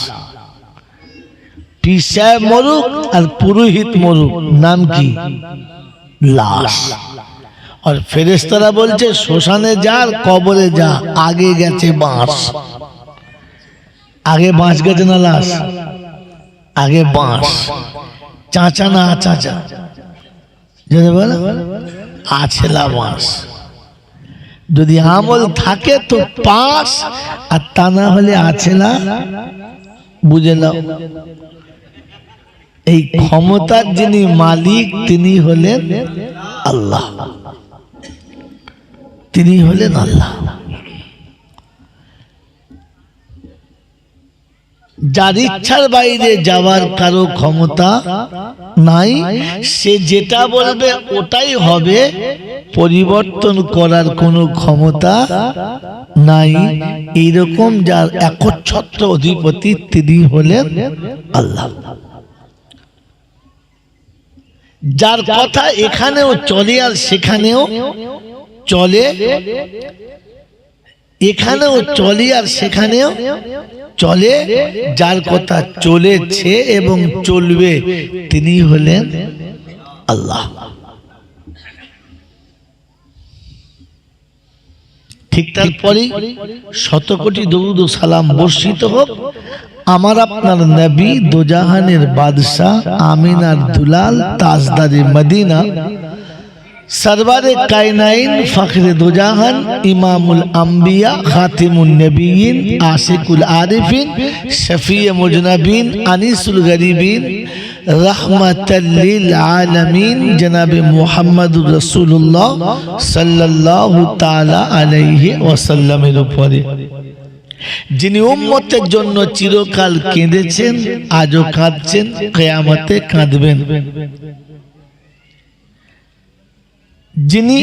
পীর সাহেব মরুক আর পুরোহিত মরুক, নাম কি? লাশ। আর ফেরেশতারা বলছে শ্মশানে যা আর কবরে যা, আগে গেছে বাঁশ। আগে বাঁশ গেছে না লাশ? আগে বাঁশ। চাচা না চাচা, যদি বলে আছেলা বাঁশ। যদি আমল থাকে তো পাশ, আর তা না হলে আছেলা, বুঝে নাও। এই ক্ষমতার যিনি মালিক তিনি হলেন আল্লাহ, তিনি হলেন আল্লাহ। যার ইচ্ছার বাইরে যাওয়ার কারো ক্ষমতা নাই, সে যেটা বলবে ওটাই হবে, পরিবর্তন করার কোনো ক্ষমতা নাই। এইরকম যার একচ্ছত্র অধিপতি তিনি হলেন আল্লাহ। যার কথা এখানেও চলে আর সেখানেও চলে, এখানেও চলে আর সেখানেও চলে, যার কথা চলেছে এবং চলবে তিনি হলেন আল্লাহ। ঠিক তারপরে 100 কোটি দরুদ ও সালাম বর্ষিত হোক আমার আপনার নবী, দোজাহানের বাদশাহ, আমিনার দুলাল, তাজদারে মদিনা, সরওয়ারে কায়নাইন, ফখরে দুজাহান, ইমামুল আম্বিয়া, খাতিমুন নবিয়িন, আশিকুল আরিফিন, শফিয়ে মুজনবিন, আনিসুল গরিবিন, রহমাতাল লিল আলামিন, জনাবে মুহাম্মদুর রাসূলুল্লাহ সাল্লাল্লাহু তাআলা আলাইহি ওয়াসাল্লামের উপরে যিনি উম্মতের জন্য চিরকাল কেঁদেছেন, আজও কাঁদছেন, কিয়ামতে কাঁদবেন। যিনি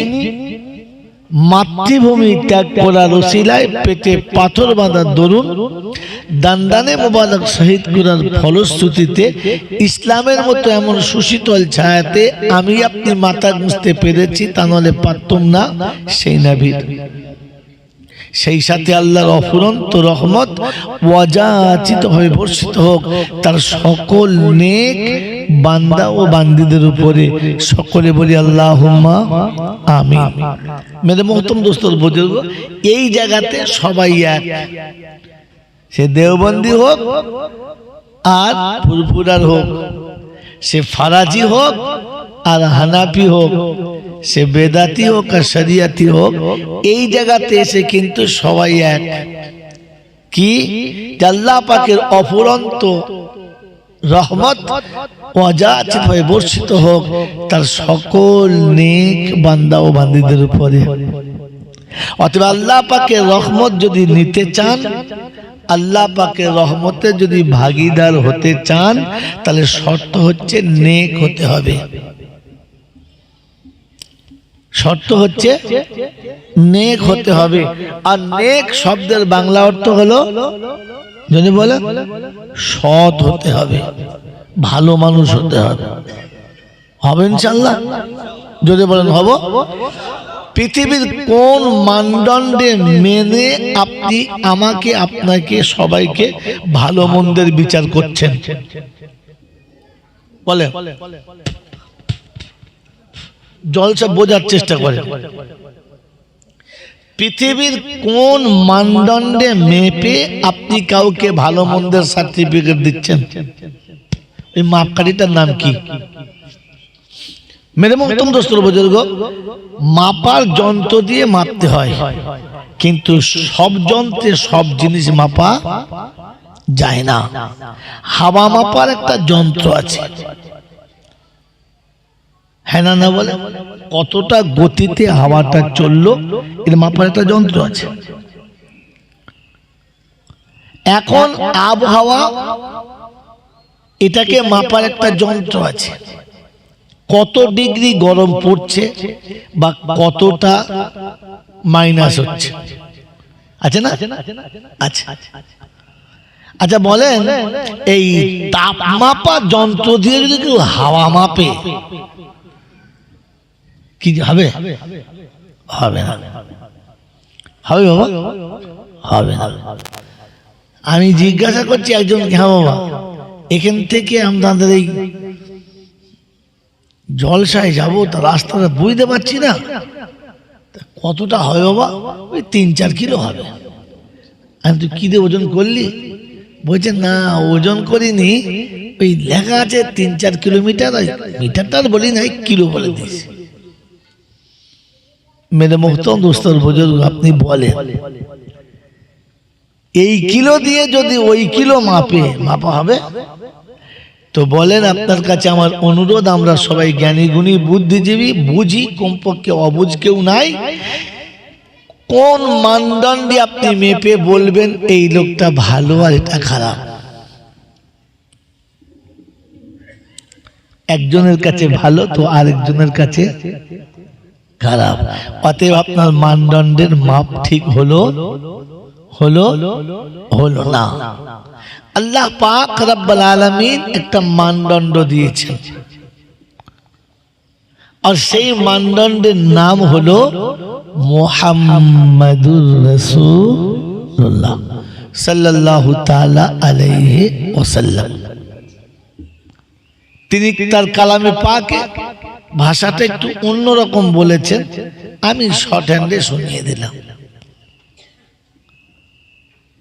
মাতৃভূমি ত্যাগ করার ওসিলায় পেটে পাথর বাঁধার দরুন দান্দানে মোবারক শহীদ করার ফলশ্রুতিতে ইসলামের মতো এমন সুশীতল ছায়াতে আমি আপনি মাথা গুঁজতে পেরেছি, তা নাহলে পারতাম না। সেই নবীর, সেই সাথে আল্লাহর অফুরন্ত রহমত ওয়াজাচিত হয়ে বর্ষিত হোক তার সকল নেক বান্দা ও বান্দীদের উপরে। সকলে বলি আল্লাহুম্মা আমিন। মেরে মোহতরম দোস্তর বুজুর্গ, এই জায়গাতে সবাই এক, সে দেওবন্দি হোক আর ফুরফুরার হোক, সে ফারাজি হোক আর হানাফি হোক, সে বেদাতি হোক আর শরিয়াতি হোক, এই জায়গাতে এসে কিন্তু সবাই এক। কি? আল্লাহ পাকের অফুরন্ত রহমত ওয়াজাচিত হয়ে বর্ষিত হোক তার সকল নেক বান্দা ও বান্দীদের উপরে। অতএব আল্লাহ পাকের রহমত যদি নিতে চান, আল্লাহ পাকের রহমতে যদি ভাগীদার হতে চান, তাহলে শর্ত হচ্ছে নেক হতে হবে। শর্ত হচ্ছে নেক হতে হবে। আর নেক শব্দের বাংলা অর্থ হলো, যদি বলে, সৎ হতে হবে, ভালো মানুষ হতে হবে। হবে ইনশাআল্লাহ? যদি বলেন হব। পৃথিবীর কোন মানদণ্ডে মেনে আপনি আমাকে, আপনাকে, সবাইকে ভালো মন্দের বিচার করছেন? বলে জলসা বোঝার চেষ্টা করে। পৃথিবীর কোন মানদণ্ডে মেপে আপনি কাউকে ভালো মন্দের সার্টিফিকেট দিচ্ছেন? এই মাপকাঠিটার নাম কি? মেরে মোহতরম দোস্ত বুজুর্গ, মাপার যন্ত্র দিয়ে মাপতে হয়, কিন্তু সব যন্ত্রে সব জিনিস মাপা যায় না। হাওয়া মাপার একটা যন্ত্র আছে, হ্যাঁ না বলে, কতটা গতিতে হাওয়াটা চললো এর মাপার একটা যন্ত্র আছে। এখন আবহাওয়া, এটাকে মাপার একটা যন্ত্র আছে। কত ডিগ্রি গরম পড়ছে বা কতটা মাইনাস হচ্ছে, আছে না? আচ্ছা আচ্ছা, বলেন এই তাপমাপা যন্ত্র দিয়ে যদি কেউ হাওয়া মাপে, কি হবে? হবে না। হবে বাবা? হবে না। আমি জিজ্ঞাসা করছি একজনকে, হ্যাঁ বাবা, এখান থেকে আমাদের এই জলসায় যাবো, তা রাস্তাটা বুঝতে পারছি না, কতটা হবে বাবা? ওই 3-4 কিলো হবে। আমি, তুই কি দিয়ে ওজন করলি? বলছে না, ওজন করিনি, ওই লেখা আছে 3-4 কিলোমিটার, মিটারটা বলি নাই, কিলো বলে দিয়েছি। মেরে মোহতরম দোস্তর বুজুর্গ, আপনি বলেন এই কিলো দিয়ে যদি ওই কিলো মাপা হবে? তো বলেন, আপনার কাছে আমার অনুরোধ, আমরা সবাই জ্ঞানী গুণী বুদ্ধিজীবী, বুঝি, কমপক্ষে অবুঝ কেউ নাই। কোন মানদণ্ডে আপনি মেপে বলবেন এই লোকটা ভালো আর এটা খারাপ? একজনের কাছে ভালো তো আরেকজনের কাছে খারাপ। অতএব আপনার মানদণ্ডের মাপ ঠিক হলো না। আল্লাহ পাক রব্বুল আলামিন একটা মানদণ্ড দিয়েছেন, আর সেই মানদণ্ডের নাম হলো মুহাম্মাদুর রাসূলুল্লাহ সাল্লাল্লাহু তাআলা আলাইহি ওয়াসাল্লাম। তিনি তার কালামে পাকে ভাষাটা একটু অন্যরকম বলেছেন, আমি শর্ট হ্যান্ডে শুনিয়ে দিলাম।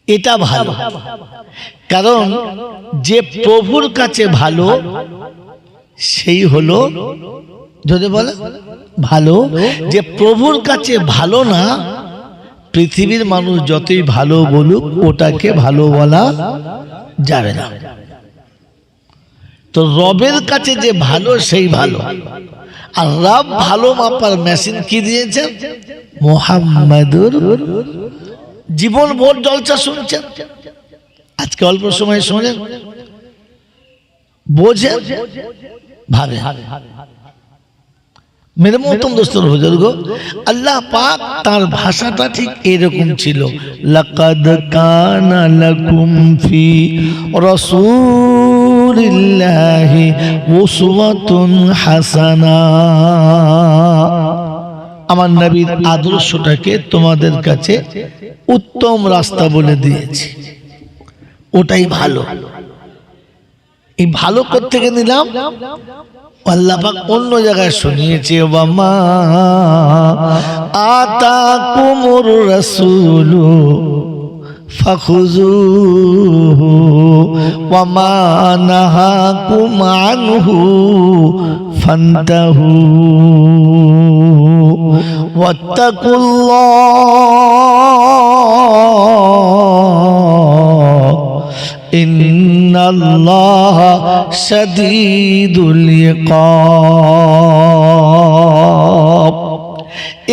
এটা ভালো, কারণ যে প্রভুর কাছে ভালো সেই হলো, যদি বলে ভালো, যে প্রভুর কাছে ভালো না, পৃথিবীর মানুষ যতই ভালো বলুক ওটাকে ভালো বলা যাবে না। তো রবের কাছে যে ভালো সেই ভালো। আর রব ভালো মাপার মেশিন কি দিয়েছেন? মুহাম্মাদুর জীবন ভোর জলসা শুনছেন, আজকে অল্প সময় শোনেন, বোঝেন, ভাবে। মেরে মহতরম দোস্তর বুজুর্গ, আল্লাহ পাক তার ভাষাটা ঠিক এরকম ছিল, লাকাদ কানা লাকুম ফি রাসূলিল্লাহি উসওয়াতুন হাসানা। আমার নবীর আদর্শটাকে তোমাদের কাছে উত্তম রাস্তা বলে দিয়েছি, ওটাই ভালো। এই ভালো কোত্থেকে নিলাম? আল্লাহ পাক অন্য জায়গায় শুনিয়েছে, ওয়ামা আতাকুমুর রাসূলু ফাখুযুহু ওয়ামা নাহাকুম আনহু ফান্তাহু ওয়াত্তাকুল্লাহ ইন্নাল্লাহা শাদীদুল ইকাব।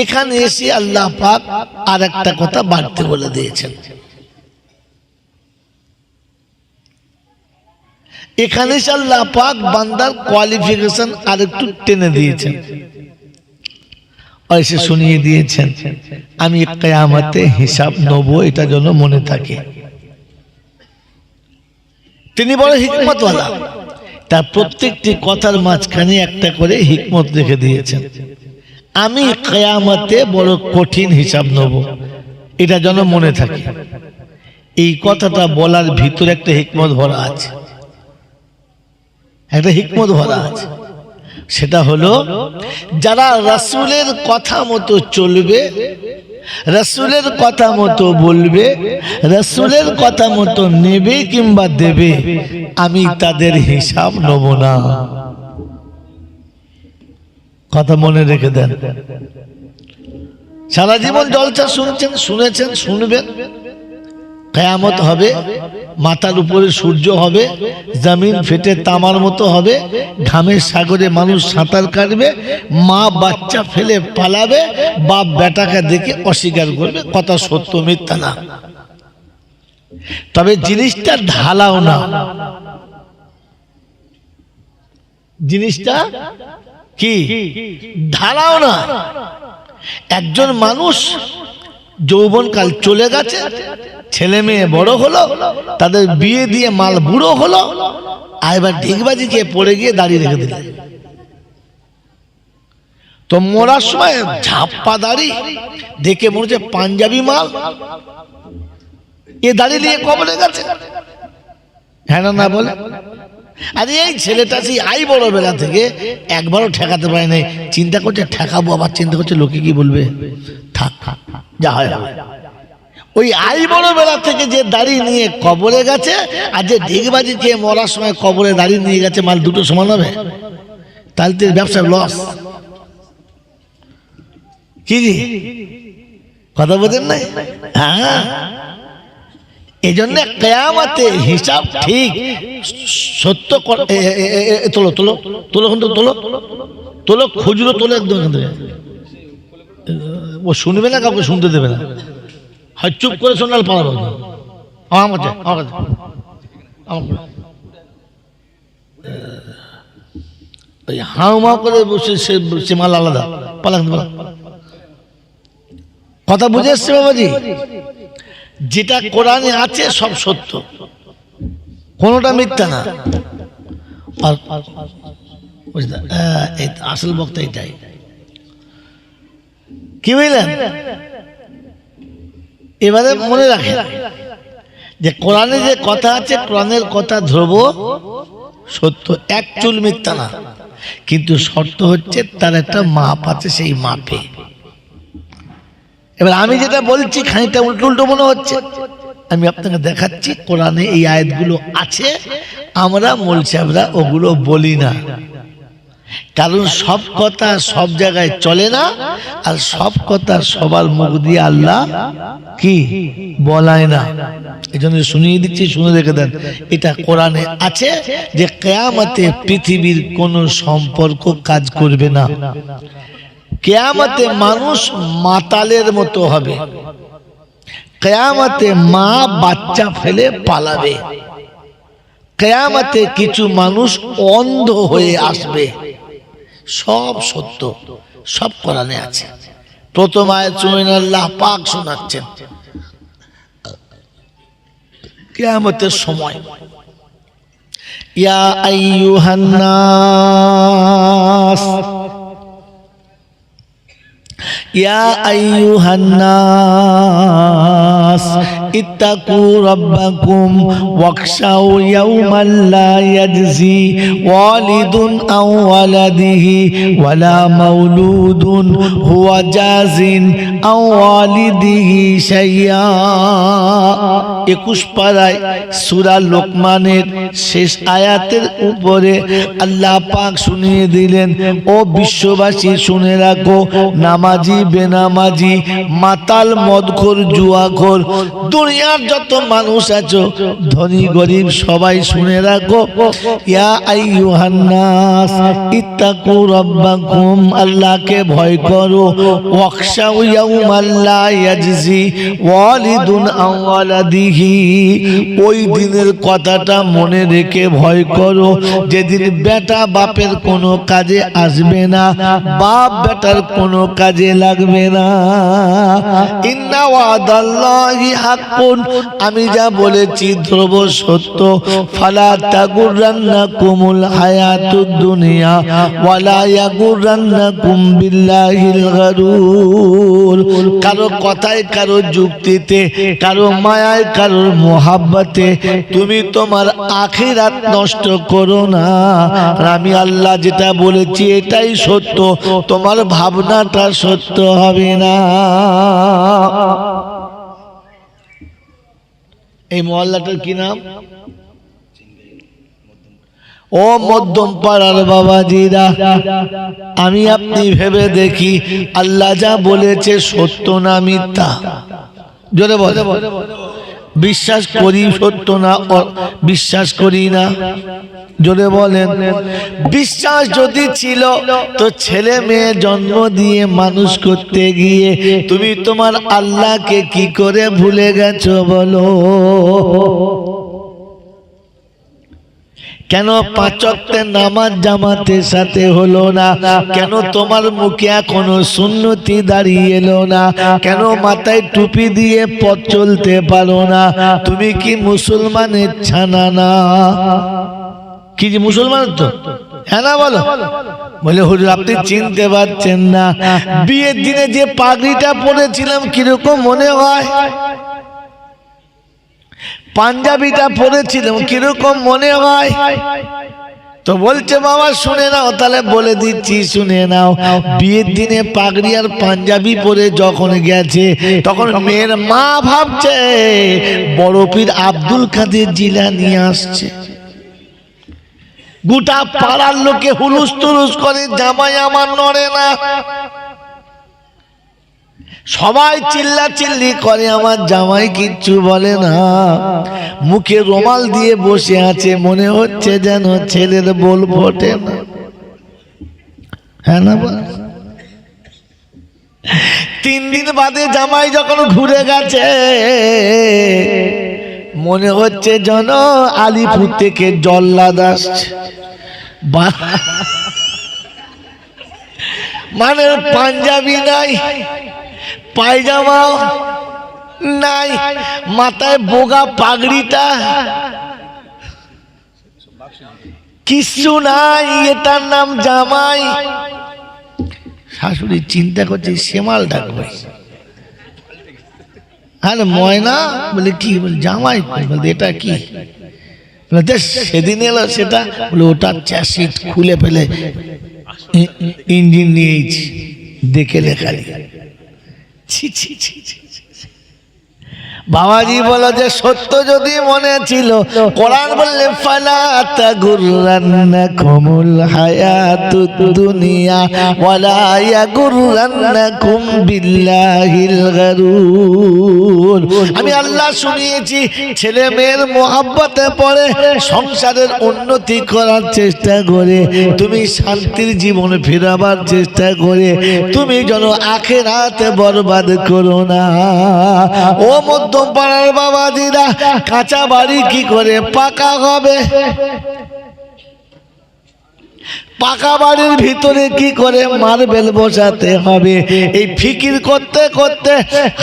এখানে এসে আল্লাহ পাক আর একটা কথা বাড়তে বলে দিয়েছেন। এখানে এসে আল্লাহ পাক বান্দার কোয়ালিফিকেশন আর একটু টেনে দিয়েছেন, এসে শুনিয়ে দিয়েছেন আমি কিয়ামতে হিসাব নেব, এটা যেন মনে থাকে। তিনি বড় হিকমতওয়ালা, তার প্রত্যেকটি কথার মাঝখানে একটা করে হিকমত রেখে দিয়েছেন। আমি কিয়ামতে বড় কঠিন হিসাব নেব, এটা যেন মনে থাকে। এই কথাটা বলার ভিতরে একটা হিকমত ভরা আছে, একটা হিকমত ভরা আছে। সেটা হলো যারা রাসূলের কথা মতো চলবে, রাসূলের কথা মতো বলবে, রাসূলের কথা মতো নেবে কিংবা দেবে, আমি তাদের হিসাব নেব না। কথা মনে রেখে দেন। সারা জীবন জলসা শুনছেন, শুনেছেন, শুনবেন। কিয়ামত হবে, মাথার উপরে সূর্য হবে, জমিন ফেটে তামার মতো হবে, ঘামের সাগরে মানুষ সাঁতার কাটবে, মা বাচ্চা ফেলে পালাবে, বাপ বেটাকে দেখে অস্বীকার করবে। কথা সত্য মিথ্যা না, তবে জিনিসটা ঢালাও না। জিনিসটা কি? ঢালাও না। একজন মানুষ যৌবনকাল চলে গেছে, ছেলে মেয়ে বড় হলো, তাদের বিয়ে দিয়ে মাল বুড়ো হলো, আর এবার ঢিকবাজি খেয়ে পড়ে গিয়ে দাঁড়িয়ে রেখে দিলেন। তো মরার সময় ঝাপ্পা দাড়ি দেখে মনে হচ্ছে পাঞ্জাবি মাল, এ দাঁড়িয়ে নিয়ে কবরে গেছে। হ্যাঁ না বলে? আরে এই ছেলেটা সেই আই বড় বেলা থেকে একবারও ঠেকাতে পারে নাই, চিন্তা করছে ঠেকাবো, আবার চিন্তা করছে লোকে কি বলবে, থাক যা হয়। ওই আই বড় বেলা থেকে যে দাড়ি নিয়ে কবরে গেছে আর যে ঢিকবাজি খেয়ে মরার সময় কবরে দাড়ি নিয়ে গেছে, মাল দুটো সমান হবে? তাহলে তো ব্যবসার লস। কি জি কথা বলেন নাই? হ্যাঁ, এই জন্য কিয়ামতে হিসাব ঠিক সত্য। তোলো তোলো তোলো তোলো তোলো, খুচরো তোলো একদম। ও শুনবে না, কাউকে শুনতে দেবে না, হয় চুপ করে শোনাল পালাবো। আমার কাছে ওই হাউ মাউ করে বসে সে মাল আলাদা, পালা। কথা বুঝে এসছে বাবাজি? যেটা কোরআনে আছে সব সত্য, কোনটা মিথ্যা না। আসল বক্তা এটাই। কি বুঝলেন? এবারে মনে রাখেন যে কোরআনে যে কথা আছে, কোরআনের কথা ধ্রুব সত্য, এক চুল মিথ্যা না। কিন্তু শর্ত হচ্ছে তার একটা মাপ আছে, সেই মাপে। এবার আমি যেটা বলছি খানিকটা উল্টো উল্টো মনে হচ্ছে, আমি আপনাকে দেখাচ্ছি কোরআনে এই আয়াতগুলো আছে, আমরা মৌলভী সাহেবরা ওগুলো বলি না। কারণ সব কথা সব জায়গায় চলে না, আর সব কথা সবার মুখ দিয়ে আল্লাহ কি বলায় না। এই জন্য শুনিয়ে দিচ্ছি, শুনে রেখে দেন। এটা কোরআনে আছে যে কিয়ামতে পৃথিবীর কোনো সম্পর্ক কাজ করবে না। কিয়ামতে মানুষ মাতালের মতো হবে। কিয়ামতে মা বাচ্চা ফেলে পালাবে, কিয়ামতে কিছু মানুষ অন্ধ হয়ে আসবে। সব সত্য, সব কোরআনে আছে। প্রথম আয়াত শুনেন, আল্লাহ পাক শোনাচ্ছেন কিয়ামতের সময়, ইয়া আইয়ুহান নাস, ইয়া আইয়ুহান নাস ইত্তাকু রাব্বাকুম ওয়াখশাউ ইয়াওমান লা ইয়াজজি ওয়ালিদুন আও ওয়ালাদিহি ওয়ালা মাওলুদুন হুয়া জাযিন আও ওয়ালিদিহি শাইয়া। 21 পারায় সূরা লোকমানের শেষ আয়াতের উপরে আল্লাহ পাক শুনিয়ে দিলেন, ও বিশ্ববাসী শুনে রাখো, নামাজি বেনামাজি, মাতাল মদখোর জুয়াখোর, দুনিয়ার যত মানুষ আছো, ধনী গরিব, সবাই শুনে রাখো, ইয়া আইয়ুহান নাস ইত্তাকু রাব্বাকুম, আল্লাহকে ভয় করো, ওয়াখশাউ ইয়াওমান লা ইয়াজজি ওয়ালিদুন আও ওয়ালাদিহি, ওই দিনের কথাটা মনে রেখে ভয় করো যেদিন বেটা বাপের কোনো কাজে আসবে না, বাপ বেটার কোনো কাজে লাগবে না। ইন্না ওয়াদাল্লাহি হাক্কুন, আমি যা বলেছি ধ্রুব সত্য। ফালা তাগুররান্নাকুমুল হায়াতুদ দুনিয়া ওয়ালা ইয়াগুররান্নাকুম বিল্লাহিল গারুর। কারো কথায়, কারো যুক্তিতে, কারো মায়ায়, কারোর মোহাব্বতে তুমি তোমার আখিরাত নষ্ট করো না। আমি আল্লাহ যেটা বলেছি এটাই সত্য, তোমার ভাবনাটা সত্য হবে না। এই মহল্লাটার কি নাম? ও মধ্যম পাড়ার বাবাজিরা, আমি আপনি ভেবে দেখি আল্লাহ যা বলেছে সত্য না মিথ্যা? জোরে বলে, বিশ্বাস করি সত্য না বিশ্বাস করি না? জোরে বলেন। বিশ্বাস যদি ছিল তো ছেলে মেয়ে জন্ম দিয়ে মানুষ করতে গিয়ে তুমি তোমার আল্লাহকে কি করে ভুলে গেছো বলো? কেন 5 ওয়াক্তের নামাজ জামাতের সাথে হলো না? কেন তোমার মুখে এখনো সুন্নতি দাঁড়িয়ে এলো না? কেন মাথায় টুপি দিয়ে পথ চলতে পারো না? তুমি কি মুসলমানের ছানা না? কি যে মুসলমান তো? হ্যাঁ না বলো? বলে হুজুর আপনি চিনতে পারছেন না, বিয়ের দিনে যে পাগড়িটা পরেছিলাম কিরকম মনে হয়, পাঞ্জাবিটা পরেছিলাম কিরকম মনে হয়? তো বলছে বাবা শুনে নাও, তাহলে বলে দিচ্ছি শুনে নাও। বিয়ের দিনে পাগড়ি আর পাঞ্জাবি পরে যখন গেছে তখন মেয়ের মা ভাবছে বড় পীর আব্দুল কাদের জিলানী আসছে। গোটা পাড়ার লোকে হুলুস তুলুস করে, জামাই আমার নড়ে না, সবাই চিল্লা চিল্লি করে, আমার জামাই কিচ্ছু বলে না, মুখে রুমাল দিয়ে বসে আছে, মনে হচ্ছে যেন ছেলের বল ফোটে না। হ্যাঁ না? 3 দিন বাদে জামাই যখন ঘুরে গেছে মনে হচ্ছে যেন আলিপুর থেকে জল্লাদ আসছে। মানে পাঞ্জাবি নাই, পায়জামা নাই, মাথায় বোগা পাগড়িটা কিচ্ছু নাই, এটার নাম জামাই। শাশুড়ি চিন্তা করছে শ্যামাল ডাকবে, আরে ময়না বলে কি, বলে জামাই, বলে এটা কি, সেদিন এলো সেটা, বলে ওটা চ্যাসিট খুলে ফেলে ইঞ্জিন নিয়েছি, দেখে লেখালি। বাবাজি বলো যে সত্য যদি মনে ছিল, কোরআন বললে ফালা তাগুররান্নাকুমুল হায়াতুদ দুনিয়া ওয়ালা ইয়াগুররান্নাকুম বিল্লাহিল গারুর। আমি আল্লাহ শুনিয়েছি, ছেলে মেয়ের মোহাব্বতে পড়ে সংসারের উন্নতি করার চেষ্টা করে, তুমি শান্তির জীবন ফেরাবার চেষ্টা করে তুমি যেন আখিরাতে বরবাদ করো না। ও মধ্যম পাড়ার বাবাজিরা, কাঁচা বাড়ি কি করে পাকা হবে? পাকা বাড়ির ভিতরে কি করে মার্বেল বসাতে হবে? এই ফিকির করতে করতে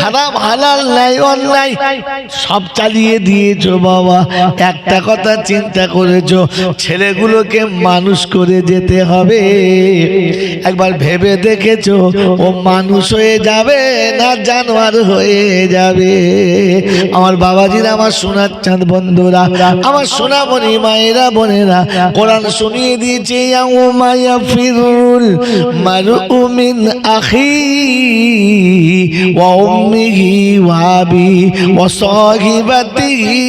হারাম হালাল নাই অন্যায় সব চালিয়ে দিয়েছো বাবা। একটা কথা চিন্তা করেছো, ছেলেগুলোকে মানুষ করে যেতে হবে। একবার ভেবে দেখেছো ও মানুষ হয়ে যাবে না জানোয়ার হয়ে যাবে? আমার বাবাজিরা, আমার সোনার চাঁদ বন্ধুরা, আমার সোনামণি মায়েরা বোনেরা, কোরআন শুনিয়ে দিয়েছে ইয়াউমা ইয়াফিরুল মারউ মিন আখিহি ওয়া উম্মিহি ওয়া আবিহি ওয়া সাহিবাতিহি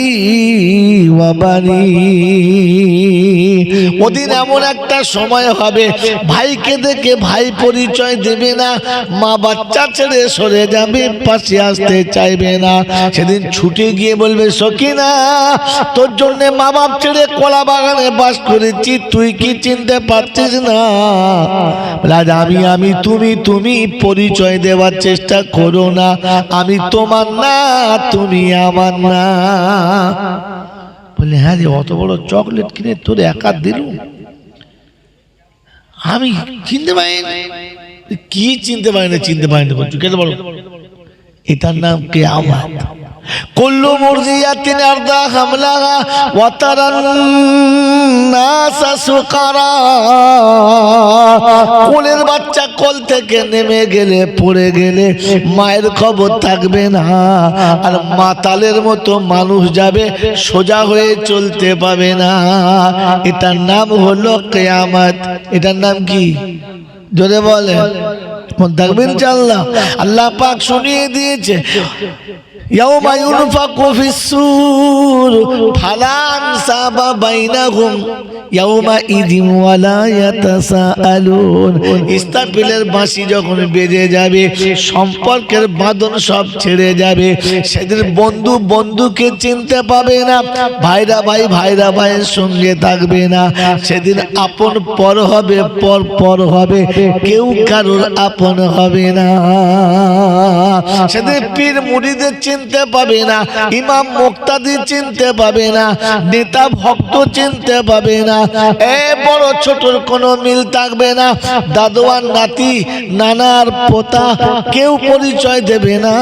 ওয়া বানিহি। ওদিন এমন একটা সময় হবে, ভাইকে দেখে ভাই পরিচয় দেবে না, মা বাচ্চা ছেড়ে সরে যাবে, পাশে আসতে চাইবে না। সেদিন ছুটে গিয়ে বলবে, সকিনা তোর জন্য মা বাপ ছেড়ে কলা বাগানে বাস করেছি, তুই কি চিনতে পারছিস না? আমি আমি তুমি তুমি পরিচয় দেওয়ার চেষ্টা করো না। আমি তোমার না, তুমি আমার না। বলে, হ্যাঁ রে, অত বড় চকলেট কিনে তোর একা দিলুম, আমি চিনতে পারিনি। কি চিনতে পারিনি? চিনতে পারিনি বলছো কেন বলো? এটার নাম কিয়ামত। কুল্লু মুরজিয়াতিন আরদা হামলাহা ওয়া তারান নাসা সুকারা। কোলের বাচ্চা কোল থেকে নেমে গেলে, পড়ে গেলে মায়ের খবর থাকবে না, আর মাতালের মতো মানুষ যাবে, সোজা হয়ে চলতে পাবে না। এটার নাম হলো কিয়ামত। এটার নাম কি? জোরে বলে, মন থাকবে ইনশাআল্লাহ। আল্লাহ পাক শুনিয়ে দিয়েছে, ইয়াউমা ইউনফাকু ফিস-সূর ফালা আনসাবা বাইনাহুম ইয়াউমা ইযিন ওয়ালা ইয়াতাসাআলুন। ইস্তাফিলের বাঁশি যখন বেজে যাবে, সম্পর্কের বাঁধন সব ছেড়ে যাবে। সেদিন বন্ধু বন্ধুকে চিনতে পাবে না, ভাইরা ভাই ভাইরা ভাইয়ের সঙ্গে থাকবে না। সেদিন আপন পর হবে, পর পর হবে, কেউ কারোর আপন হবে না। সেদিন পীর মুরিদের চিনতে পাবে না, ইমাম মুক্তাদি চিনতে পাবে না, নেতা ভক্ত চিনতে পাবে না। এ বড় ছোটর কোনো মিল থাকবে না। দাদুয়ার নাতি, নানার পোতা কেউ পরিচয় দেবে না।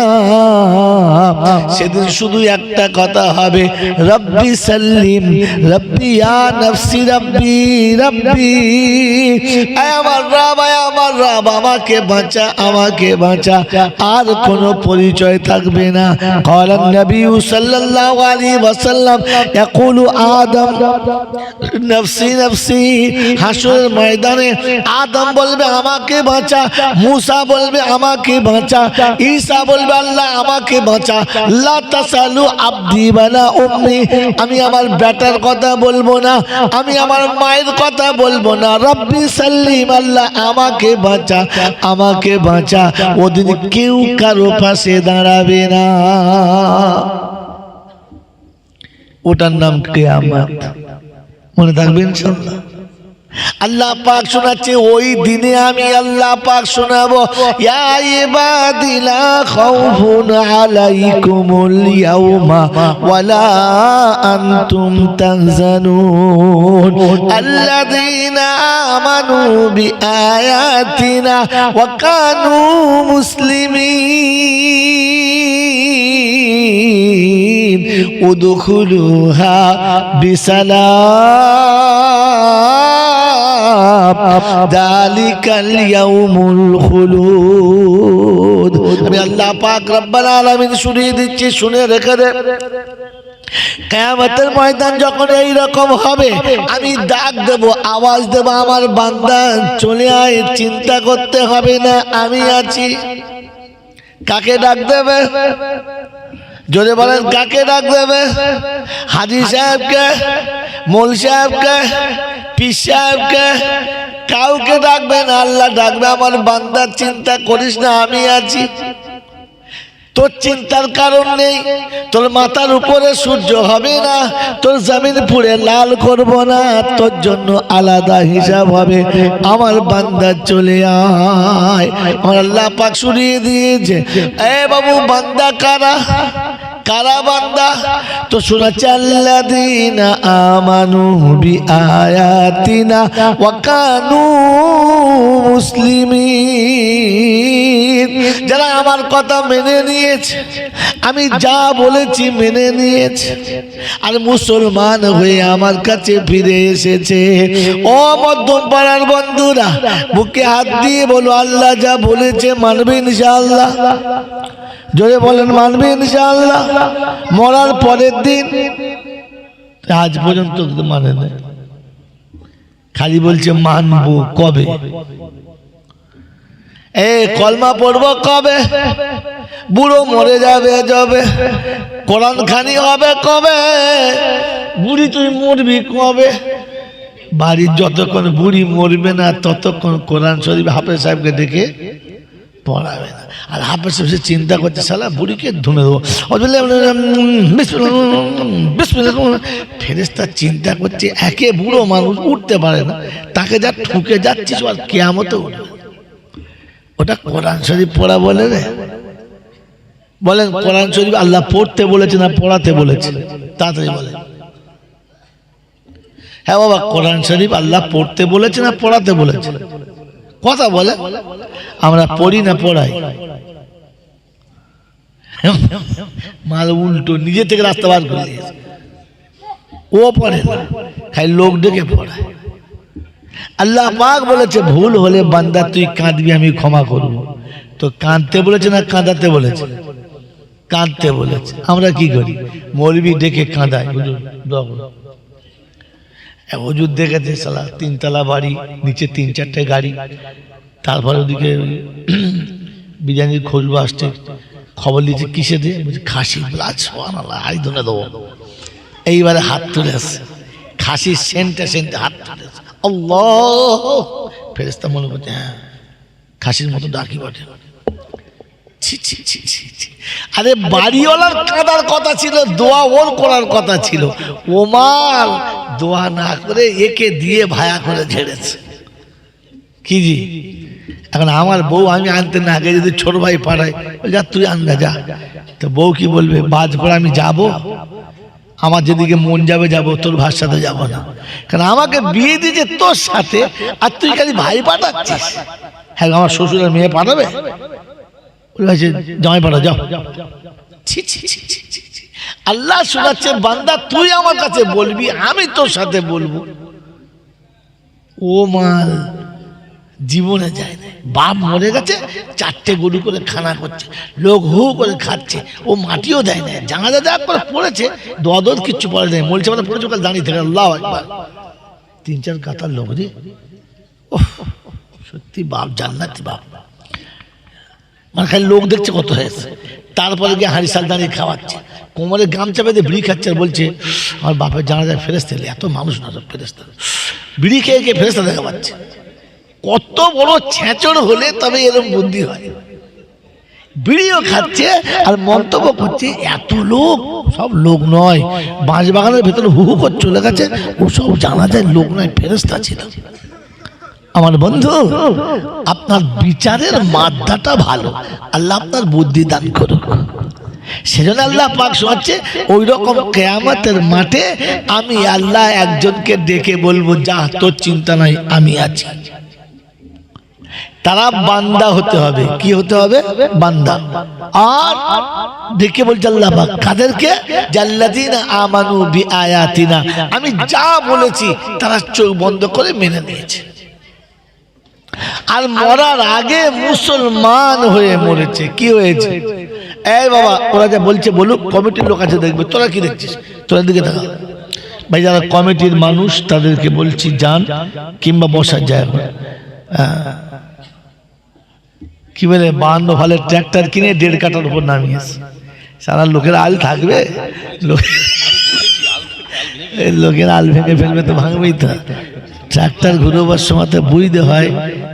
সেদিন শুধু একটা কথা হবে, রব্বি সাল্লিম রব্বি ইয়া নফসি রব্বি রব্বি। আমার রব, আমার রব, আমাকে বাঁচা, আমাকে বাঁচা। আর কোনো পরিচয় থাকবে না। قال النبي صلى الله عليه وسلم يقول آدم نفسي نفسي। হাসরের ময়দানে আদম বলবে আমাকে বাঁচা, মুসা বলবে আমাকে বাঁচা, ঈসা বলবে আল্লাহ আমাকে বাঁচা। লা তাসালু আবদি ওয়ালা উম্মি। আমি আমার বেটার কথা বলবো না, আমি আমার মায়ের কথা বলবো না। রব্বি সাল্লিম, আল্লাহ আমাকে বাঁচা, আমাকে বাঁচা। ওদিন কেউ কারো পাশে দাঁড়াবে না। ওটার নাম কিয়ামত। মনে থাকবে ইনশাআল্লাহ। আল্লাহ পাক শোনাচ্ছে, ওই দিনে আমি আল্লাহ পাক শোনাবো, ইয়া ইবাদি লা খাউফুন আলাইকুমুল ইয়াউমা ওয়ালা আনতুম তাহজানুন আল্লাযীনা আমানু বিআয়াতিনা ওয়া কানু মুসলিমিন উদখুলুহা বিসালাম যালিকাল ইয়াউমুল খুলুদ। আমি আল্লাহ পাক রব্বুল আলামিন শুনিয়ে দিচ্ছি, শুনে রেখে দে। কিয়ামতের ময়দান যখন এই রকম হবে, আমি ডাক দেব, আওয়াজ দেব, আমার বান্দা চলে আয়, চিন্তা করতে হবে না, আমি আছি। কাকে ডাক দেবে? জোরে বলেন কাকে ডাক দেবে? হাজী সাহেবকে, মোল সাহেবকে, পীর সাহেবকে? কাউকে ডাকবে না, আল্লাহ ডাকবে আমার বান্দার চিন্তা করিস না আমি আছি। তোর চিন্তার কারণ নেই, তোর মাথার উপরে সূর্য হবে না, তোর জমিন পুড়ে লাল করব না, তোর জন্য আলাদা হিসাব হবে। আমার বান্দা চলে আয়। আমার আল্লাহ পাক শুনিয়ে দিয়েছে। এ বাবু বান্দা কারা? কারা বান্দা? তো শোনাচ্ছে আল্লাযীনা আমানু বিআয়াতিনা ওয়া কানু মুসলিমিন। যারা আমার কথা মেনে নিয়েছে, আমি যা বলেছি মেনে নিয়েছে, আর মুসলমান হয়ে আমার কাছে ফিরে এসেছে। ও মধ্যম পাড়ার বন্ধুরা, বুকে হাত দিয়ে বলো আল্লাহ যা বলেছে মানবে ইনশাআল্লাহ। জোরে বলেন মানবে ইনশাআল্লাহ। মরার পরের দিন আজ পর্যন্ত মানে না, খালি বলছে মানবো কবে? কলমা পড়বো কবে? বুড়ো মরে যাবে যবে। কোরআন খানি হবে কবে? বুড়ি তুই মরবি কবে? বাড়ির যতক্ষণ বুড়ি মরবে না ততক্ষণ কোরআন শরীফ হাফেজ সাহেবকে ডেকে পড়াবে না। আর হাফেজ সাহেব চিন্তা করছে শালা বুড়িকে ধুনে দেবো, ফেরেশতা চিন্তা করছে একে বুড়ো মানুষ উঠতে পারে না, তাকে যা ঠুকে যাচ্ছিস আর কিয়ামতে উঠবে। ওটা কোরআন শরীফ পড়া বলে রে? বলেন কোরআন শরীফ আল্লাহ পড়তে বলেছে না পড়াতে বলেছে? তাড়াতাড়ি বলেন। হ্যাঁ বাবা, কোরআন শরীফ আল্লাহ পড়তে বলেছে না পড়াতে বলেছে? কথা বলে। আমরা পড়ি না পড়াই? মাল উল্টো নিজে থেকে রাস্তা বার করে দিয়েছে। ও পড়ে না, খালি লোক ডেকে পড়ায়। আল্লাহ পাক বলেছে ভুল হলে বান্দা তুই কাঁদবি আমি ক্ষমা করব। তো কাঁদতে বলেছে না কাঁদাতে বলেছে? কাঁদতে বলেছে। আমরা কি করি? মৌলবি ডেকে কাঁদায়, হুজুর দোয়া করুন। হুজুর দেখেছে সালা 3 তলা বাড়ি, নিচে 3-4টে গাড়ি, তারপরে ওদিকে বিরিয়ানির খুশবু আসছে, খবর দিচ্ছে কিসে দিয়ে? খাসি। সুবহানাল্লাহ, হাই ধরে দেবো। এইবারে হাত তুলে আসছে, খাসির সেন্টে সেন্টে হাত তুলে আসছে। আল্লাহ, ফেরেশতা মনে করছে হ্যাঁ খাসির মতো ডাকি বটে। আরে বাড়িওয়ালার কাঁদার কথা ছিল, দোয়া ওর করার কথা ছিল। ওমার দোয়া না করে একে দিয়ে ভায়া করে ঝেড়েছে। কি জি? এখন আমার বউ আমি আনতে না আগে যদি ছোট ভাই পাঠায়, যা তুই আনগা যা, তো বউ কি বলবে? বাজ পড়ে আমি যাব, আমার যেদিকে মন যাবে যাব, তোর ভাইয়ের সাথে যাব না। কারণ আমাকে বিয়ে দিয়েছে তোর সাথে, আর তুই খালি ভাই পাঠাচ্ছিস। হ্যাঁ আমার শ্বশুরের মেয়ে পাঠাবে? জামাই পাঠা যাও। আল্লাহ শোনাচ্ছে বান্দা তুই আমার কাছে বলবি, আমি তোর সাথে বলবো। ও মাল জীবনে যায় না। বাপ মরে গেছে, 4টে গরু করে খানা করছে, লোক হু করে খাচ্ছে, ও মাটিও দেয় না। জানাজা যা করে পড়েছে, দোয়া কিচ্ছু পড়ে নেই, মলছে মানে পড়েছে, কাল দাঁড়িয়ে থাকে। আল্লাহু আকবার। 3-4 কাতার লোক রে, সত্যি বাপ জান্নাতি বাপ। মানে খালি লোক দেখছে কত হয়েছে। তারপরে গিয়ে হাঁড়ি শাল দাঁড়িয়ে খাওয়াচ্ছে, কোমরে গামচা বেঁধে বিড়ি খাচ্ছে, আর বলছে আমার বাপের জানাজায় ফেরেশতা এলে। এত মানুষ না সব ফেরেশতা, বিড়ি খেয়ে খেয়ে ফেরেশতা দেখা পাচ্ছে। কত বড় ছেঁচড় হলে তবে এরকম বুদ্ধি হয়। বিড়িও খাচ্ছে আর মন্তব্য করছে এত লোক। সব লোক নয়, বাঁশ বাগানের ভেতরে হু হু করে চলে গেছে, ও সব জানা যায় লোক নয়, ফেরেশতা ছিল। আমার বন্ধু, আপনার বিচারের মাত্রাটা ভালো, আল্লাহ আপনার বুদ্ধি দান করুক। সেজন্য আল্লাহ পাক শোনাচ্ছে ওই রকম কিয়ামতের মাঠে আমি আল্লাহ একজনকে ডেকে বলবো যা তোর চিন্তা নাই আমি আছি। তারা বান্দা হতে হবে। কি হতে হবে? বান্দা। আর ডেকে বলছে আল্লাহ পাক কাদেরকে? জাল্লাযীনা আমানু বিআয়াতিনা, আমি যা বলেছি তারা চোখ বন্ধ করে মেনে নিয়েছে। আর মরার আগে মুসলমান হয়ে মরেছে। কি হয়েছে? এই বাবা, ওরা যা বলছে বলুক, কমিটির লোক আছে দেখবে। তোরা কি দেখছিস? তোরা দিকে দেখা ভাই, যারা কমিটির মানুষ তাদেরকে বলছি যান, কিংবা বসার জায়গা কি বলে 52 ভালের ট্র্যাক্টর কিনে 1.5 কাঠার উপর নামিয়েছে। সারা লোকের আল থাকবে, লোকের আল ভেঙে ফেলবে তো ভাঙবেই তো। ট্রাক্টর ঘুরবার সময় বুঝতে হয়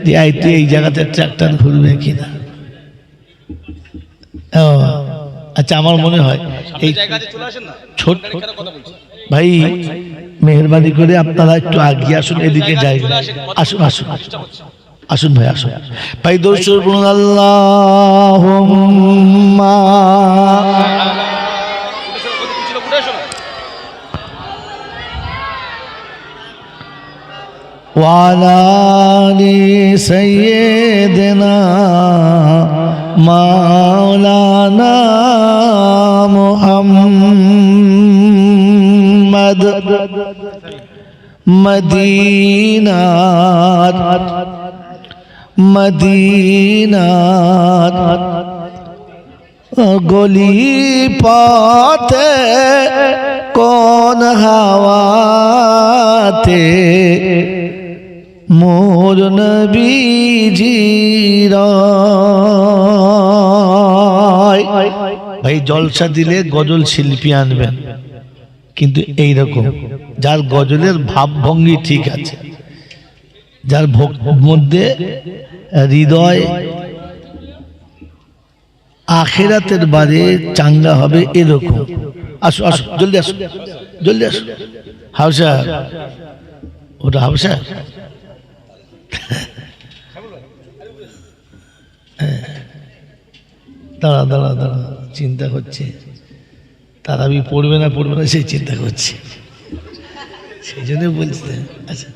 যে তুই এই জায়গাতে ট্রাক্টর ঘুরবে কিনা। আচ্ছা, আমার মনে হয় এই ছোট ভাই মেহরবানি করে আপনারা একটু আগিয়ে আসুন, এদিকে যাই। আসুন আসুন আসুন ভাই, আসুন ভাই। দর্শক বলুন আল্লাহুম্মা ওয়ালা আলি সাইয়্যিদিনা মাওলানা মুহাম্মদ মদিনার গলি পথে কোন হাওয়াতে মোর নবীজির। ভাই জলসা দিলে গজল শিল্পী আনবেন, কিন্তু এইরকম যার গজলের ভাবভঙ্গি ঠিক আছে, যার মধ্যে হৃদয় আখিরাতের বারে চাঙ্গা হবে, এরকম। আসো আসো, জলদি আসো, জলদি আসো। হাউসা, ওটা হাউসা। দাঁড়া দাঁড়া দাঁড়া, চিন্তা করছে তারাবি পড়বে না সেই চিন্তা করছে, সেই জন্য বলছে। আচ্ছা